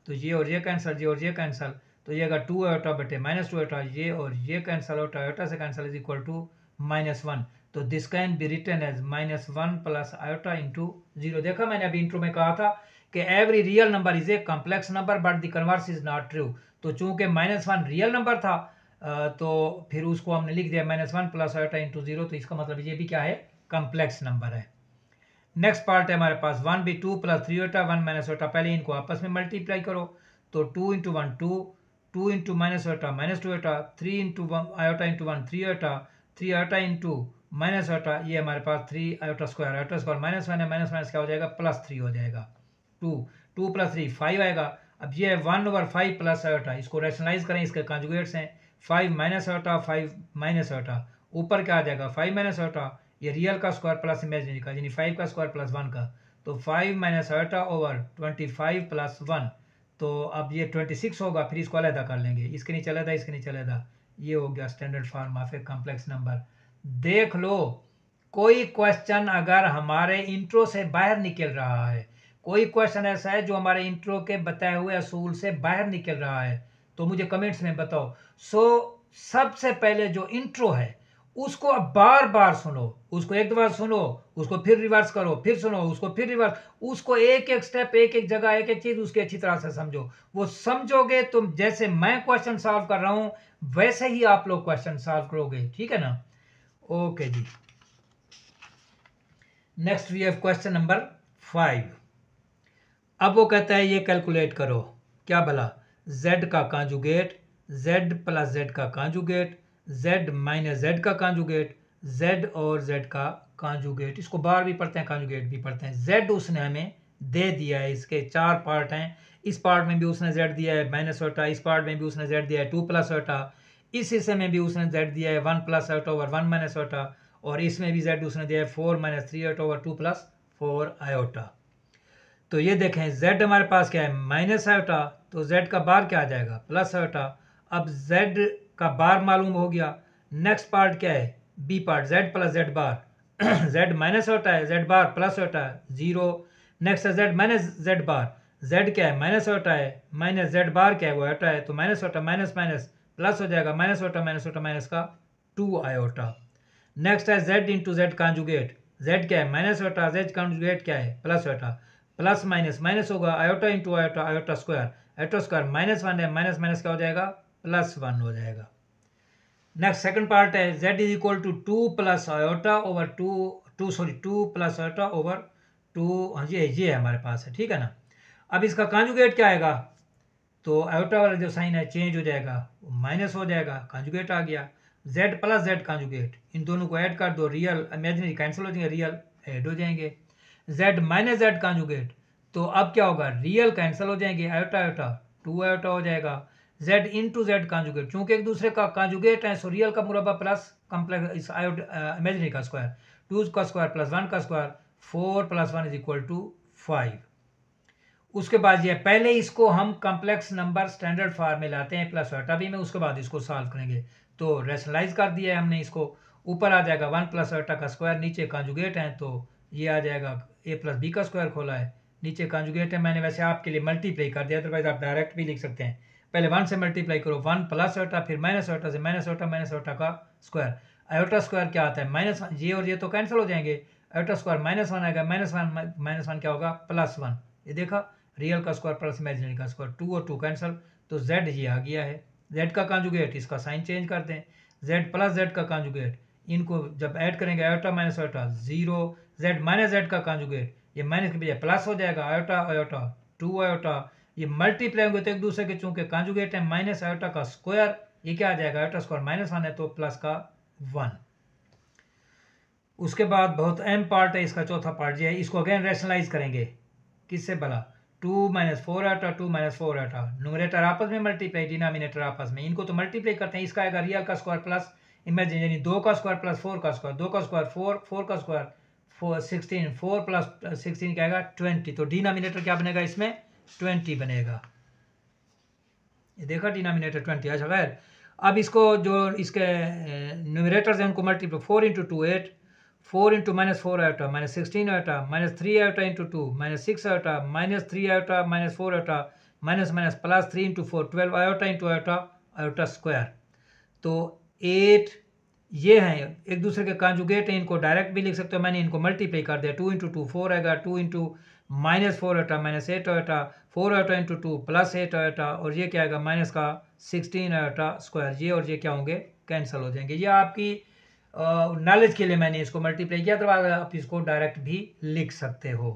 तो ये और ये कैंसिल, ये और ये कैंसिल, तो ये अगर 2 आयोटा बटे -2 आयोटा, ये और ये कैंसिल आउट, आयोटा से कैंसिल इज इक्वल टू -1। तो this can be written as -1 plus iota into 0। देखा मैंने अभी इंट्रो में कहा था कि every real number is a complex number but the converse is not true. तो चूंकि -1 रियल नंबर था तो फिर उसको हमने लिख दिया -1 प्लस आयोटा इंटू 0, तो इसका मतलब ये भी क्या है कॉम्प्लेक्स नंबर है। नेक्स्ट पार्ट है हमारे पास 1 भी 2 प्लस 3 आयोटा 1 माइनस आयोटा, पहले इनको आपस में मल्टीप्लाई करो, तो 2 into 1 2, 2 into minus iota -2 iota, 3 into iota into 1 3 iota, 3 iota into minus iota, ये हमारे पास 3 आयोटा स्क्वायर, आयोटा स्क्वायर -1 है, माइनस माइनस क्या हो जाएगा +3 हो जाएगा 2। 2 + 3 5 आएगा। अब ये है 1/5 प्लस आयोटा, इसको रैशनलाइज करें, इसके कॉन्जुगेट्स हैं 5 माइनस आयोटा 5 माइनस आयोटा, ऊपर क्या आ जाएगा 5 माइनस आयोटा, ये रियल का स्क्वायर प्लस इमेजिनरी का, यानी 5 का स्क्वायर प्लस 1 का, तो 5 माइनस आयोटा ओवर 25 प्लस 1, तो अब ये 26 होगा, फिर इसको अलग कर लेंगे, इसके नीचे अलग, इसके नीचे अलग, ये हो गया standard form of a complex number. देख लो, कोई क्वेश्चन अगर हमारे इंट्रो से बाहर निकल रहा है, कोई क्वेश्चन ऐसा है जो हमारे इंट्रो के बताए हुए असूल से बाहर निकल रहा है, तो मुझे कमेंट्स में बताओ। सबसे पहले जो इंट्रो है उसको अब बार बार सुनो, उसको एक बार सुनो, उसको फिर रिवर्स करो, फिर सुनो, उसको फिर रिवर्स, उसको एक एक स्टेप, एक एक जगह, एक एक चीज उसकी अच्छी तरह से समझो। वो समझोगे तुम, जैसे मैं क्वेश्चन सॉल्व कर रहा हूं वैसे ही आप लोग क्वेश्चन सॉल्व करोगे, ठीक है ना। ओके जी, next we have question number 5। अब वो कहता है ये कैलकुलेट करो, क्या भला, z का कॉन्जुगेट, z प्लस z का कॉन्जुगेट, z माइनस z का कॉन्जुगेट, z और z का कॉन्जुगेट, इसको बार भी पढ़ते हैं कॉन्जुगेट भी पढ़ते हैं। z उसने हमें दे दिया है, इसके 4 पार्ट हैं, इस पार्ट में भी उसने z दिया है माइनस आयोटा, इस पार्ट में भी उसने z दिया है 2 प्लस आयोटा, इस हिस्से में भी उसने z दिया है 1 plus iota over 1 minus iota, और इसमें भी z उसने दिया है 4 minus 3 iota over 2 plus 4 iota. तो ये देखें z हमारे पास क्या है माइनस आयोटा, तो z का बार क्या आ जाएगा प्लस आयोटा। अब z का बार मालूम हो गया, नेक्स्ट पार्ट क्या है b part, z plus z bar z minus iota है, z बार प्लस आयोटा है 0। नेक्स्ट है z minus z bar, z क्या है माइनस आयोटा है, माइनस z बार क्या है वो आयोटा है, तो minus iota minus minus plus हो जाएगा, माइनस आयोटा माइनस का 2 आयोटा। नेक्स्ट है z into z conjugate, z क्या है माइनस आयोटा, z कॉन्जुगेट क्या है plus iota, plus minus minus होगा, iota into iota, iota square minus 1 है, माइनस माइनस क्या हो जाएगा प्लस 1 हो जाएगा। नेक्स्ट सेकंड पार्ट है z is equal to 2 plus iota over 2 plus iota over 2, हाँ जी ये हमारे पास है, ठीक है ना। अब इसका कॉन्जुगेट क्या आएगा, तो आयोटा वाला जो साइन है चेंज हो जाएगा, माइनस हो जाएगा, कॉन्जुगेट आ गया। z प्लस z कॉन्जुगेट, इन दोनों को ऐड कर दो, रियल इमेजिनरी कैंसिल हो जाएंगे, रियल ऐड हो जाएंगे। z माइनस z कॉन्जुगेट, तो अब क्या होगा रियल कैंसिल हो जाएंगे, आयोटा आयोटा 2 आयोटा हो जाएगा। z इंटू जेड कॉन्जुगेट, चूंकि एक दूसरे का कॉन्जुगेट है, सो रियल का मुरब्बा प्लस कॉम्प्लेक्स इमेजिनरी का स्क्वायर, 2 का स्क्वायर प्लस 1 का square, 4 plus 1 is equal to 5। उसके बाद ये पहले इसको हम कॉम्प्लेक्स नंबर स्टैंडर्ड फॉर्म में लाते हैं प्लस आयोटा भी में, उसके बाद इसको सॉल्व करेंगे। तो रैशनलाइज कर दिया है हमने इसको, ऊपर आ जाएगा 1 प्लस आयोटा का स्क्वायर, नीचे कॉन्जुगेट है तो ये आ जाएगा a प्लस बी का स्क्वायर खोला है, नीचे कॉन्जुगेट है, मैंने वैसे आपके लिए मल्टीप्लाई कर दिया, अदरवाइज आप डायरेक्ट भी लिख सकते हैं। पहले 1 से मल्टीप्लाई करो, 1 प्लस आयोटा, फिर माइनस आयोटा से माइनस आयोटा का स्क्वायर, आयोटा स्क्वायर क्या आता है माइनस, ये और ये तो कैंसिल हो जाएंगे, आयोटा स्क्वायर माइनस 1 आएगा, माइनस वन क्या होगा प्लस 1, ये देखा रियल का स्क्वायर प्लस इमेजिनरी का स्क्वायर, 2 और 2 कैंसिल, तो z ये आ गया है। z का कॉन्जुगेट, इसका साइन चेंज कर दें, z प्लस z का कॉन्जुगेट, इनको जब ऐड करेंगे iota minus iota 0, z minus z का कॉन्जुगेट, ये माइनस के बजाय प्लस हो जाएगा, आयोटा आयोटा 2 आयोटा, ये मल्टीप्लाई होंगे तो एक दूसरे के चूंकि कॉन्जुगेट है माइनस आयोटा का स्क्वायर, ये क्या आ जाएगा आयोटा स्क्वायर माइनस 1 है तो प्लस का 1। उसके बाद बहुत अहम पार्ट है इसका, चौथा पार्ट ये है, इसको अगेन रैशनलाइज करेंगे, किससे भला 2 minus 4 iota, 2 minus 4 iota, numerator आपस में मल्टीप्लाई, डिनोमिनेटर आपस में, इनको तो मल्टीप्लाई करते हैं, इसका आएगा रियल का स्क्वायर प्लस इमेजिन, यानी 2 का स्क्वायर प्लस 4 का स्क्वायर, 2 का स्क्वायर 4, 4 का स्क्वायर 4 16, 4 प्लस 16 क्या आएगा 20, तो डिनोमिनेटर क्या बनेगा इसमें 20 बनेगा, ये देखा डिनोमिनेटर 20। अच्छा खैर, अब इसको जो इसके न्यूमरेटर्स हैं उनको multiply, 4 into 2 8, 4 into minus 4 iota minus 16 iota, minus 3 iota into 2 minus 6 iota, minus 3 iota minus 4 iota, minus minus plus 3 into 4 12 iota into iota, iota square, तो 8 ये हैं एक दूसरे के कॉन्जुगेट हैं, इनको डायरेक्ट भी लिख सकते हो, मैंने इनको मल्टीप्लाई कर दिया, 2 इंटू 2 4 आएगा, 2 into minus 4 iota minus 8 iota, 4 iota into 2 plus 8 iota, और ये क्या आएगा माइनस का 16 आयोटा स्क्वायर, ये और ये क्या होंगे कैंसिल हो जाएंगे। ये आपकी नॉलेज के लिए मैंने इसको मल्टीप्लाई किया, तो आप इसको डायरेक्ट भी लिख सकते हो।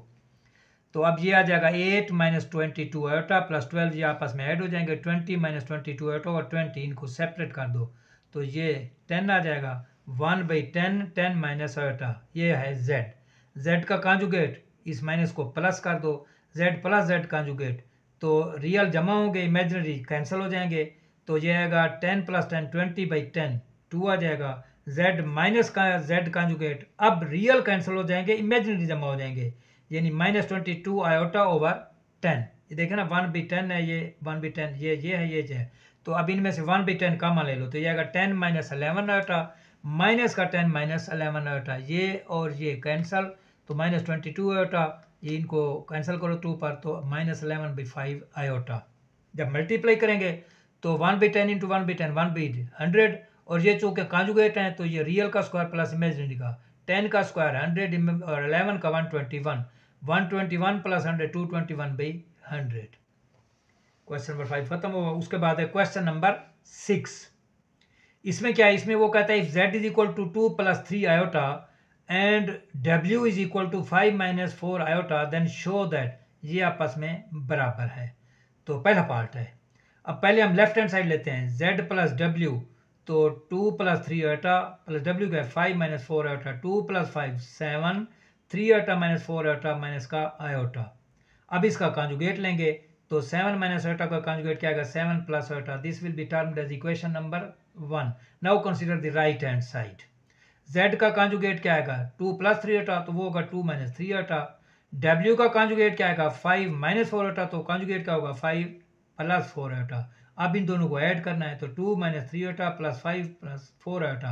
तो अब ये आ जाएगा 8 माइनस 22 आयोटा प्लस 12, ये आपस में ऐड हो जाएंगे, 20 माइनस 22 आयोटा और 20, इनको सेपरेट कर दो तो ये 10 आ जाएगा, 1/10, 10 माइनस आयोटा, ये है z, z का कॉन्जुगेट, इस माइनस को प्लस कर दो, z प्लस z कंजुगेट, तो रियल जमा होंगे, इमेजिनरी कैंसिल हो जाएंगे, तो ये आएगा 10 + 10 20/10 2 आ जाएगा। z माइनस का z कंजुगेट, अब रियल कैंसिल हो जाएंगे, इमेजिनरी जमा हो जाएंगे, यानी -22 आयोटा ओवर 10। ये देखें ना 1/10 है, ये 1/10 ये है, ये है, तो अब इनमें से 1/10 कॉमन ले लो, तो ये आएगा 10 - 11 आयोटा, माइनस का 10 - 11 आयोटा, ये और ये कैंसल, तो -22 आयोटा, ये इनको कैंसिल करो 2 पर, तो -11/5 आयोटा। जब मल्टीप्लाई करेंगे तो 1/10 इंटू 1/10 1/100, और ये चूंकि कॉन्जुगेट हैं तो ये रियल का स्क्वायर प्लस इमेजिनरी का, 10 का स्क्वायर 100 और 11 का 121, 121 + 100 221/100। क्वेश्चन नंबर 5 खत्म हुआ। उसके बाद है क्वेश्चन नंबर 6। इसमें क्या है, इसमें वो कहता है if z = 2 + 3 iota and w = 5 - 4 iota then show that, ये आपस में बराबर है। तो पहला पार्ट है, अब पहले हम लेफ्ट हैंड साइड लेते हैं, z + w, तो 2 + 3 आयोटा प्लस w का 5 - 4 आयोटा, 2 + 5 7, 3 आयोटा - 4 आयोटा माइनस का आयोटा। अब इसका कॉन्जुगेट लेंगे, तो 7 - आयोटा का कॉन्जुगेट क्या आएगा, 7 + iota, this will be termed as equation number 1। Now consider the right hand side. z का कॉन्जुगेट क्या आएगा, 2 + 3 आयोटा, तो वो होगा 2 - 3 आयोटा। w का कॉन्जुगेट क्या आएगा, 5 - 4 आयोटा, तो कॉन्जुगेट क्या होगा, 5 + 4 आयोटा। अब इन दोनों को ऐड करना है, तो 2 - 3 iota plus 5 + 4 iota,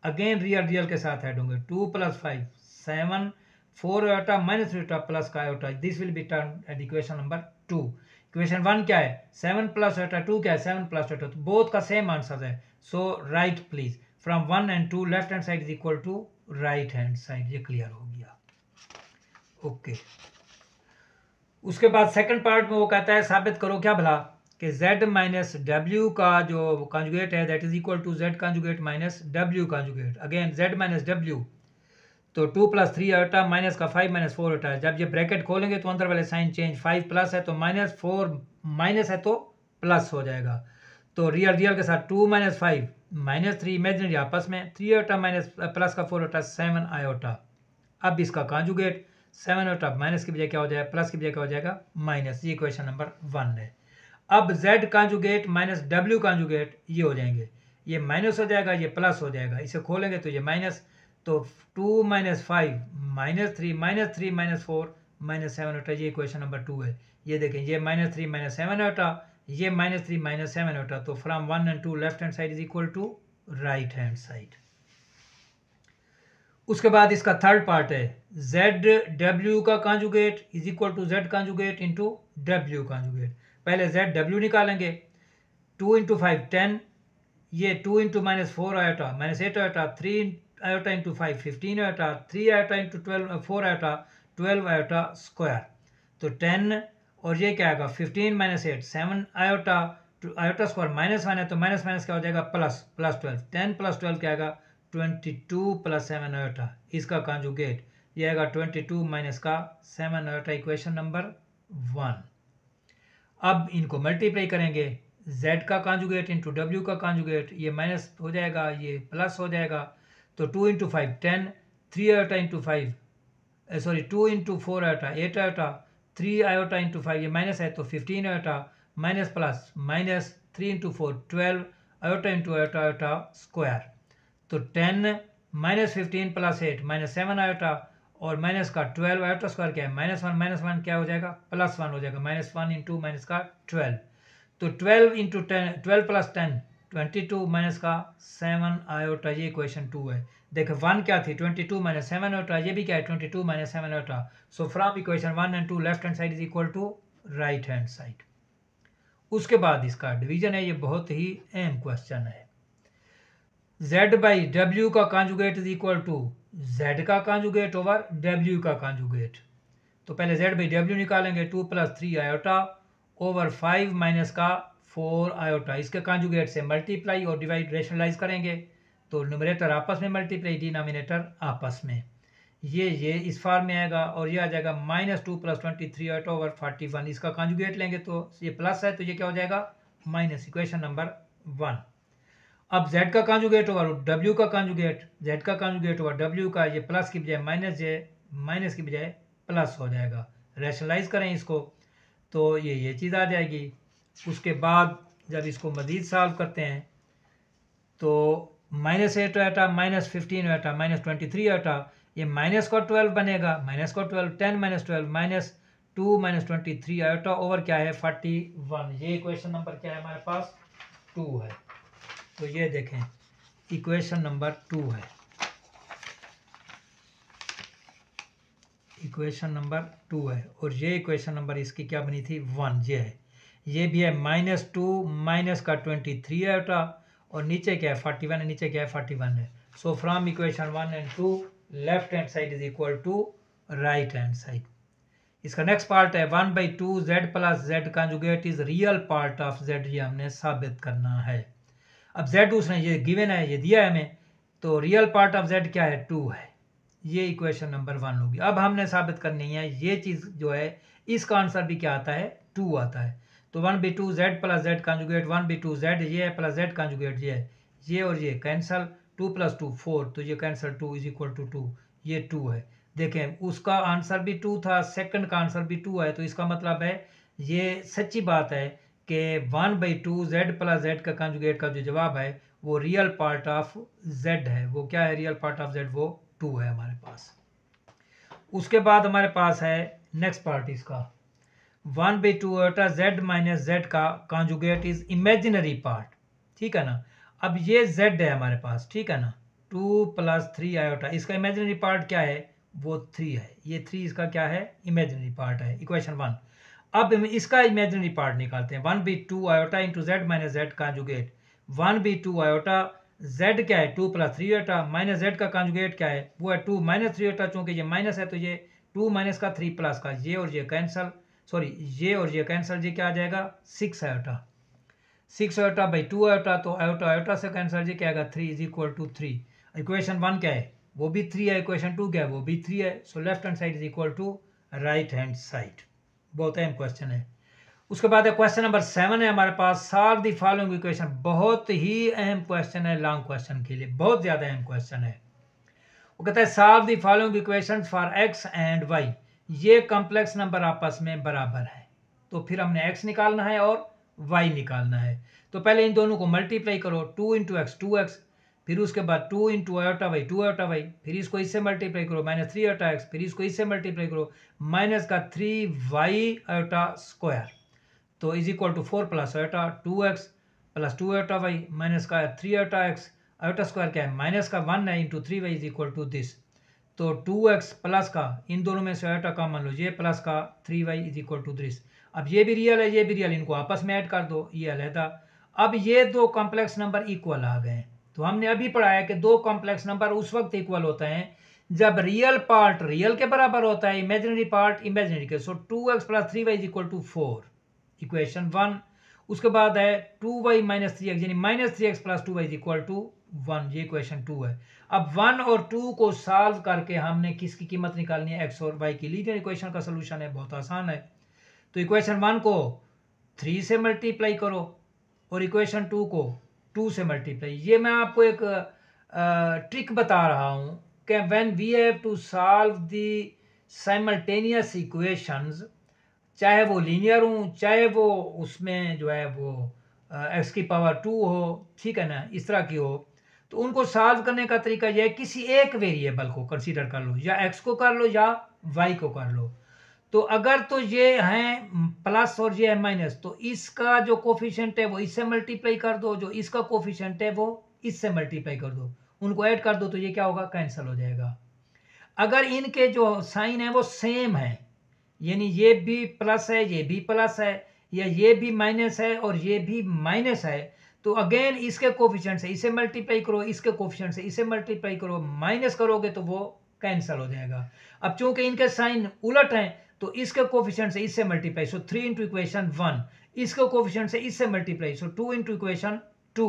again real के साथ ऐड होंगे, 2 + 5 7, 4 आयोटा -3 आयोटा प्लस का iota, this will be termed at equation number 2। Equation 1 क्या है, 7 + आयोटा, 2 क्या है, 7 + आयोटा, तो बोथ का सेम आंसर है। So right please from 1 and 2 left hand side is equal to right hand side, ये clear हो गया। ओके, उसके बाद सेकंड पार्ट में वो कहता है साबित करो क्या भला, कि z - w का जो कॉन्जुगेट है that is equal to z conjugate minus w conjugate. Again z - w, तो 2 + 3 आयोटा माइनस का 5 - 4 आयोटा, जब ये ब्रैकेट खोलेंगे तो अंदर वाले साइन चेंज, 5 प्लस है तो -4 माइनस है तो प्लस हो जाएगा, तो रियल के साथ 2 - 5 -3 इमेजिनरी आपस में, 3 आयोटा माइनस प्लस का 4 आयोटा 7 आयोटा। अब इसका कॉन्जुगेट 7 आयोटा माइनस की बजाय क्या हो जाएगा, प्लस की बजाय क्या हो जाएगा, माइनस। ये इक्वेशन नंबर 1 है। अब z conjugate minus w conjugate ये हो जाएंगे, ये माइनस हो जाएगा, ये प्लस हो जाएगा, इसे खोलेंगे तो ये माइनस, तो 2 - 5 -3 -3 - 4 -7 आयोटा, ये इक्वेशन नंबर 2 है। ये देखें, ये -3 - 7 आयोटा, ये -3 - 7 आयोटा, तो from 1 and 2 left hand side is equal to right hand side. उसके बाद इसका थर्ड पार्ट है, z w का conjugate is equal to z conjugate into w conjugate. पहले z w निकालेंगे, 2 × 5 10, ये 2 × -4 iota -8 iota, 3 iota into 5 15 iota, 3 iota into 12 4 iota 12 iota square, तो 10, और ये क्या आएगा 15 - 8 7 आयोटा, आयोटा स्क्वायर -1 है तो माइनस माइनस क्या हो जाएगा, प्लस 12, 10 + 12 क्या आएगा 22 + 7 आयोटा, इसका कॉन्जुगेट ये आएगा 22 माइनस का 7 आयोटा, इक्वेशन नंबर 1। अब इनको मल्टीप्लाई करेंगे, z का कॉन्जुगेट इंटू w का कॉन्जुगेट, ये माइनस हो जाएगा, ये प्लस हो जाएगा, तो 2 × 5 10, 3 iota into 5 sorry 2 × 4 iota 8 iota, 3 iota into 5 ये माइनस है तो 15 iota, minus plus minus 3 × 4 12 iota into iota iota square, तो 10 -15 + 8 -7 आयोटा, और माइनस का 12 आयोटा स्क्वायर क्या है, -1 क्या हो जाएगा, +1 हो जाएगा, -1 इंटू माइनस का 12, तो 12 × 10 12 + 10 22 माइनस का 7 आयोटा, ये इक्वेशन 2 है। देखो 1 क्या थी 22 - 7 आयोटा, ये भी क्या है 22 - 7 iota. So from equation 1 and 2 left hand side is equal to right hand side. उसके बाद इसका डिवीजन है, ये बहुत ही अहम क्वेश्चन है। z/w का conjugate is equal to z का कॉन्जुगेट ओवर w का कॉन्जुगेट, तो पहले z/w निकालेंगे, 2 + 3 आयोटा ओवर 5 माइनस का 4 आयोटा, इसके कॉन्जुगेट से मल्टीप्लाई और डिवाइड रेशनलाइज करेंगे, तो न्यूमरेटर आपस में मल्टीप्लाई, डिनोमिनेटर आपस में, ये इस फॉर्म में आएगा, और ये आ जाएगा -2 + 23 आयोटा ओवर 41, इसका कॉन्जुगेट लेंगे तो ये प्लस है तो ये क्या हो जाएगा माइनस, इक्वेशन नंबर 1। अब z का कॉन्जुगेट ओवर w का कॉन्जुगेट, z का कॉन्जुगेट ओवर w का, ये प्लस की बजाय माइनस, ये माइनस की बजाय प्लस हो जाएगा, रैशनलाइज करें इसको तो ये चीज़ आ जाएगी। उसके बाद जब इसको मज़ीद सॉल्व करते हैं तो -8 आटा, -15 आटा, -23 आटा, ये माइनस का 12 बनेगा, माइनस का 12, 10 - 12 -2 -23 आटा ओवर क्या है 41। ये इक्वेशन नंबर क्या है हमारे पास 2 है। तो ये देखें इक्वेशन नंबर 2 है, इक्वेशन नंबर 2 है। और ये इक्वेशन नंबर इसकी क्या बनी थी 1, ये है। ये भी है -2 माइनस का 23 आटा और नीचे क्या है 41 है, नीचे क्या है 41 है। So from equation 1 and 2 left hand side is equal to right hand side. इसका नेक्स्ट पार्ट है 1/2 z plus z conjugate is real part of z। ये हमने साबित करना है। अब z उसने ये गिवन है, ये दिया है हमें, तो रियल पार्ट ऑफ z क्या है 2 है। ये इक्वेशन नंबर 1 होगी। अब हमने साबित करनी है ये चीज़ जो है, इसका आंसर भी क्या आता है 2 आता है। तो 1/2 z plus z conjugate 1/2 z ये है प्लस z कंजुगेट ये है, ये और ये कैंसल, 2 + 2 4, तो ये कैंसल 2 इज इक्वल टू 2, ये 2 है। देखें उसका आंसर भी 2 था, सेकंड का आंसर भी 2 है, तो इसका मतलब है ये सच्ची बात है कि 1/2 z प्लस z का कंजुगेट का जो जवाब है वो रियल पार्ट ऑफ z है। वो क्या है रियल पार्ट ऑफ z, वो 2 है हमारे पास। उसके बाद हमारे पास है नेक्स्ट पार्ट इसका 1/2 आयोटा z माइनस z का कॉन्जुगेट इज इमेजिनरी पार्ट, ठीक है ना। अब ये z है हमारे पास, ठीक है ना, 2 + 3 आयोटा, इसका इमेजिनरी पार्ट क्या है वो 3 है। ये 3 इसका क्या है इमेजिनरी पार्ट है, इक्वेशन 1। अब हम इसका इमेजिनरी पार्ट निकालते हैं 1/2 iota into z minus z conjugate. 1/2 iota z क्या है 2 + 3 आयोटा माइनस z का कॉन्जुगेट क्या है वो है 2 - 3 आयोटा, चूंकि ये माइनस है तो ये 2 माइनस का 3 प्लस का, ये और ये कैंसल, सॉरी ये और ये कैंसल, ये क्या आ जाएगा 6 आयोटा, 6 आयोटा बाई 2 आयोटा, तो आयोटा आयोटा से कैंसल, ये क्या आएगा 3 इज इक्वल टू 3। इक्वेशन 1 क्या है वो भी 3 है, इक्वेशन 2 क्या है वो भी 3 है। So left hand side is equal to right hand side. बहुत अहम क्वेश्चन है। उसके बाद क्वेश्चन नंबर 7 है हमारे पास, सॉल्व द फॉलोइंग इक्वेशन। बहुत ही अहम क्वेश्चन है, लॉन्ग क्वेश्चन के लिए बहुत ज्यादा अहम क्वेश्चन है। वो कहता है solve the following equation for x and y। ये कॉम्प्लेक्स नंबर आपस में बराबर है, तो फिर हमने x निकालना है और y निकालना है। तो पहले इन दोनों को मल्टीप्लाई करो, 2 × x 2x, फिर उसके बाद 2 × आयोटा y 2 आयोटा y, फिर इसको इससे मल्टीप्लाई करो -3 आयोटा x, फिर इसको इससे मल्टीप्लाई करो माइनस का 3y आयोटा स्क्वायर, तो is equal to 4 + iota 2x + 2 iota y minus का 3 आयोटा x, आयोटा स्क्वायर क्या है माइनस का 1 है into 3y is equal to this. तो 2x प्लस का इन दोनों में से आयोटा कॉमन लो, ये प्लस का 3y is equal to this. अब ये भी रियल है ये भी रियल, इनको आपस में ऐड कर दो, ये अलहदा। अब ये दो कॉम्प्लेक्स नंबर इक्वल आ गए। तो हमने अभी पढ़ा है कि दो कॉम्प्लेक्स नंबर उस वक्त इक्वल होते हैं जब रियल पार्ट रियल के बराबर होता है, इमेजिनरी पार्ट इमेजिनरी के। So 2x + 3y is equal to 4, equation 1। उसके बाद है 2y - 3x यानी -3x + 2y is equal to 1, ये इक्वेशन 2 है। अब 1 और 2 को सॉल्व करके हमने किसकी कीमत निकालनी है x और y की। लीनियर इक्वेशन का सलूशन है, बहुत आसान है। तो इक्वेशन 1 को 3 से मल्टीप्लाई करो और इक्वेशन 2 को 2 से मल्टीप्लाई। ये मैं आपको एक ट्रिक बता रहा हूँ कि when we have to solve the simultaneous equations, चाहे वो लीनियर हो चाहे वो उसमें जो है वो x की पावर 2 हो, ठीक है ना, इस तरह की हो, तो उनको सॉल्व करने का तरीका यह है किसी एक वेरिएबल को कंसीडर कर लो, या x को कर लो या y को कर लो। तो अगर तो ये हैं प्लस और ये है माइनस, तो इसका जो कोफिशिएंट है वो इससे मल्टीप्लाई कर दो, जो इसका कोफिशिएंट है वो इससे मल्टीप्लाई कर दो, उनको ऐड कर दो, तो ये क्या होगा कैंसिल हो जाएगा। अगर इनके जो साइन है वो सेम है, यानी ये भी प्लस है ये भी प्लस है, या ये भी माइनस है और ये भी माइनस है, तो अगेन इसके कोफिशिएंट से इसे मल्टीप्लाई करो, इसके कोफिशिएंट से इसे मल्टीप्लाई करो, माइनस करोगे तो वो कैंसिल हो जाएगा। अब चूंकि इनके साइन उलट हैं तो इसके कोफिशिएंट से इससे मल्टीप्लाई, सो 3 × इक्वेशन 1, इसके कोफिशिएंट से इससे मल्टीप्लाई, सो 2 × इक्वेशन 2।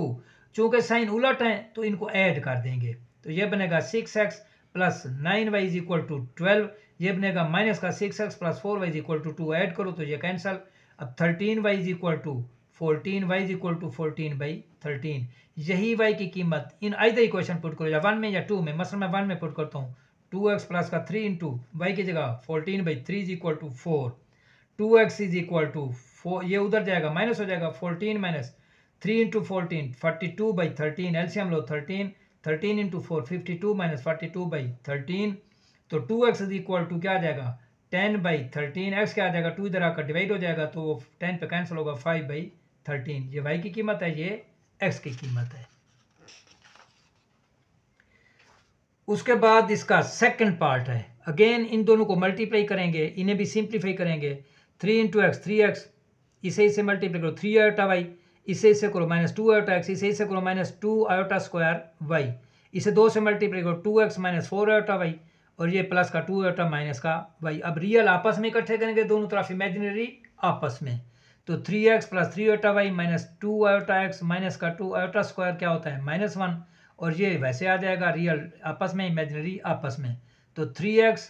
चूंकि साइन उलट हैं तो इनको ऐड कर देंगे, तो ये बनेगा 6x + 9y is equal to 12, ये बनेगा माइनस का 6x + 4y is equal to 2, add करो तो ये कैंसल। अब 13y is equal to 14y is equal to 14/13, यही y की कीमत इन आइदर इक्वेशन पुट करो, या 1 में या 2 में, मसलन मैं 1 में पुट करता हूँ 2x प्लस का 3 इंटू वाई की जगह 14/3 is equal to 4, 2x is equal to 4, ये उधर जाएगा माइनस हो जाएगा, 14 माइनस 3 इंटू 14 42/13, एलसीएम लो 13 इंटू 4 52 माइनस 42/13, तो 2x इज इक्वल टू क्या आ जाएगा 10/13, x क्या आ जाएगा 2 इधर आकर डिवाइड हो जाएगा तो 10 पे कैंसिल होगा 5/13, ये y की कीमत है, ये x की कीमत है। उसके बाद इसका सेकंड पार्ट है, अगेन इन दोनों को मल्टीप्लाई करेंगे, इन्हें भी सिंप्लीफाई करेंगे, 3 इंटू एक्स 3x, इसे मल्टीप्लाई करो 3 आयोटा वाई, इसे करो -2 आयोटा x, इसे करो -2 आयोटा स्क्वायर y, इसे 2 से मल्टीप्लाई करो 2x - 4 आयोटा y, और ये प्लस का 2 आयोटा माइनस का y। अब रियल आपस में इकट्ठे करेंगे दोनों तरफ, इमेजिनरी आपस में, तो 3x + 3 iota y -2 iota x minus का 2 आयोटा स्क्वायर क्या होता है -1, और ये वैसे आ जाएगा रियल आपस में इमेजिनरी आपस में, तो 3x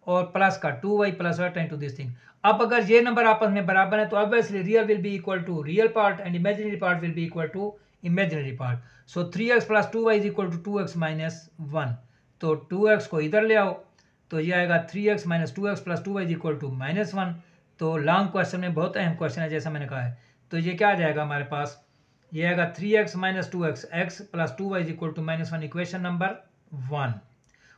और प्लस का 2y plus iota into this thing. अब अगर ये नंबर आपस में बराबर है तो obviously real will be equal to real part and imaginary part will be equal to imaginary part. So 3x + 2y is equal to 2x - 1, तो 2x को इधर ले आओ तो ये आएगा 3x - 2x + 2y is equal to -1। तो long question में बहुत अहम क्वेश्चन है जैसा मैंने कहा है, तो ये क्या आ जाएगा हमारे पास, ये आएगा 3x - 2x x + 2y is equal to -1, equation number 1।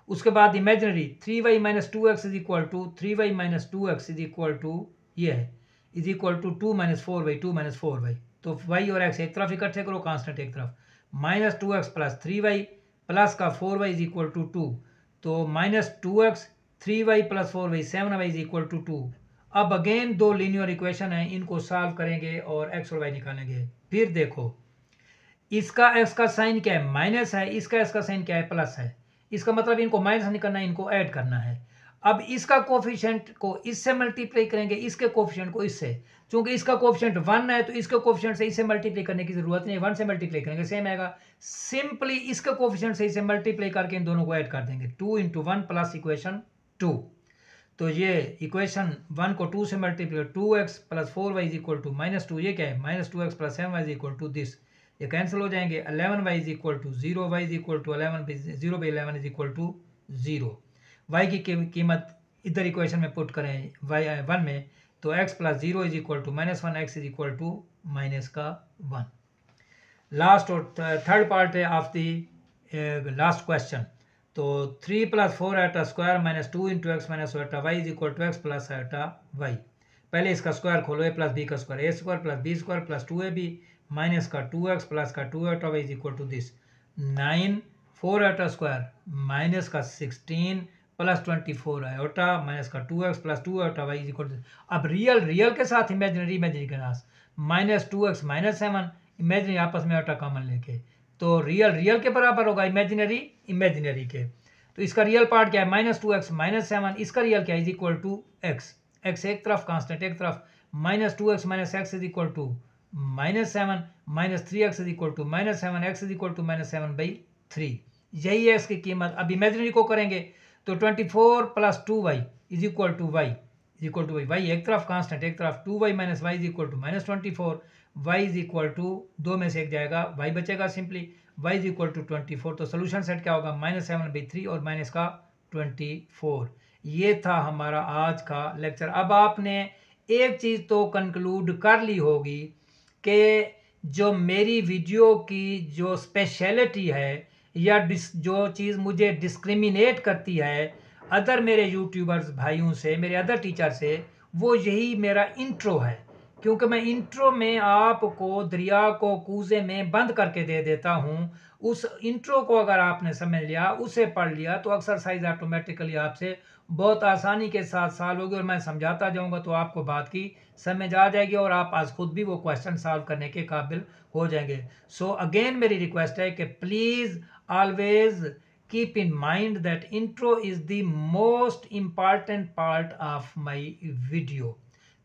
उसके बाद imaginary 3y - 2x is equal to 3y - 2x is equal to ये है is equal to 2 - 4y 2 - 4y, तो y और x एक तरफ इकट्ठे करो, कांस्टेंट एक तरफ, -2x + 3y प्लस का 4y इज इक्वल टू 2, तो -2x 3y + 4y 7y is equal to 2। अब अगेन दो लीनियर इक्वेशन है, इनको सॉल्व करेंगे और x और y निकालेंगे। फिर देखो इसका x का साइन क्या है माइनस है, इसका x का साइन क्या है प्लस है, इसका मतलब इनको माइनस नहीं करना है, इनको ऐड करना है। अब इसका कोफिशिएंट को इससे मल्टीप्लाई करेंगे, इसके कोफिशिएंट को इससे, क्योंकि इसका कोफिशिएंट 1 है तो इसके कोफिशिएंट से इसे मल्टीप्लाई करने की जरूरत नहीं है, 1 से मल्टीप्लाई करेंगे सेम आएगा, सिंपली इसके कोफिशिएंट से इसे मल्टीप्लाई करके इन दोनों को ऐड कर देंगे, 2 × 1 प्लस इक्वेशन 2, तो ये इक्वेशन 1 को 2 से multiply 2x + 4y is equal to -2, ये क्या है -2x + 7y is equal to this, ये कैंसिल हो जाएंगे, 11y is equal to 0, y is equal to 11, 0/11 is equal to 0। y की कीमत इधर इक्वेशन में पुट करें y 1 में, तो x + 0 is equal to -1, x is equal to -1। Last और थर्ड पार्ट है ऑफ द लास्ट क्वेश्चन, तो 3 + 4 iota square -2 × x - iota y is equal to x + iota y। पहले इसका स्क्वायर खोलो, a + b का square, a² + b² + 2ab minus का 2x plus का 2 iota y is equal to this 9, 4 iota square minus का 16 plus 24 iota minus का 2x plus 2 iota y is equal to, अब real के साथ इमेजिनरी के साथ -2x - 7, इमेजिनरी आपस में आयोटा कॉमन लेके, तो रियल के बराबर होगा इमेजिनरी के, तो इसका रियल पार्ट क्या है -2x - 7, इसका रियल क्या है इज इक्वल टू x एक तरफ कांस्टेंट एक तरफ, -2x - x is equal to -7 -3x is equal to -7, x is equal to -7/3, यही है इसकी कीमत। अब इमेजिनरी को करेंगे तो 24 + 2y is equal to y एक तरफ कांस्टेंट एक तरफ, 2y - y is equal to -24, y is equal to 2 में से एक जाएगा y बचेगा, simply y is equal to 24, तो सोल्यूशन सेट क्या होगा -7/3 और -24। ये था हमारा आज का लेक्चर। अब आपने एक चीज़ तो कंक्लूड कर ली होगी कि जो मेरी वीडियो की जो स्पेशलिटी है या जो चीज़ मुझे डिस्क्रिमिनेट करती है अदर मेरे यूट्यूबर्स भाइयों से, मेरे अदर टीचर से, वो यही मेरा इंट्रो है, क्योंकि मैं इंट्रो में आपको दरिया को कूजे में बंद करके दे देता हूँ। उस इंट्रो को अगर आपने समझ लिया, उसे पढ़ लिया, तो एक्सरसाइज ऑटोमेटिकली आपसे बहुत आसानी के साथ सॉल्व होगी और मैं समझाता जाऊंगा तो आपको बात की समझ आ जाएगी और आप आज खुद भी वो क्वेश्चन सॉल्व करने के काबिल हो जाएंगे। सो अगेन मेरी रिक्वेस्ट है कि please always keep in mind that intro is the most important part of my video.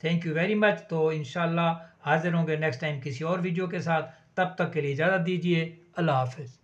Thank you very much. तो इंशाल्लाह हाजिर होंगे नेक्स्ट टाइम किसी और वीडियो के साथ, तब तक के लिए इजाज़त दीजिए। अल्लाह हाफिज़।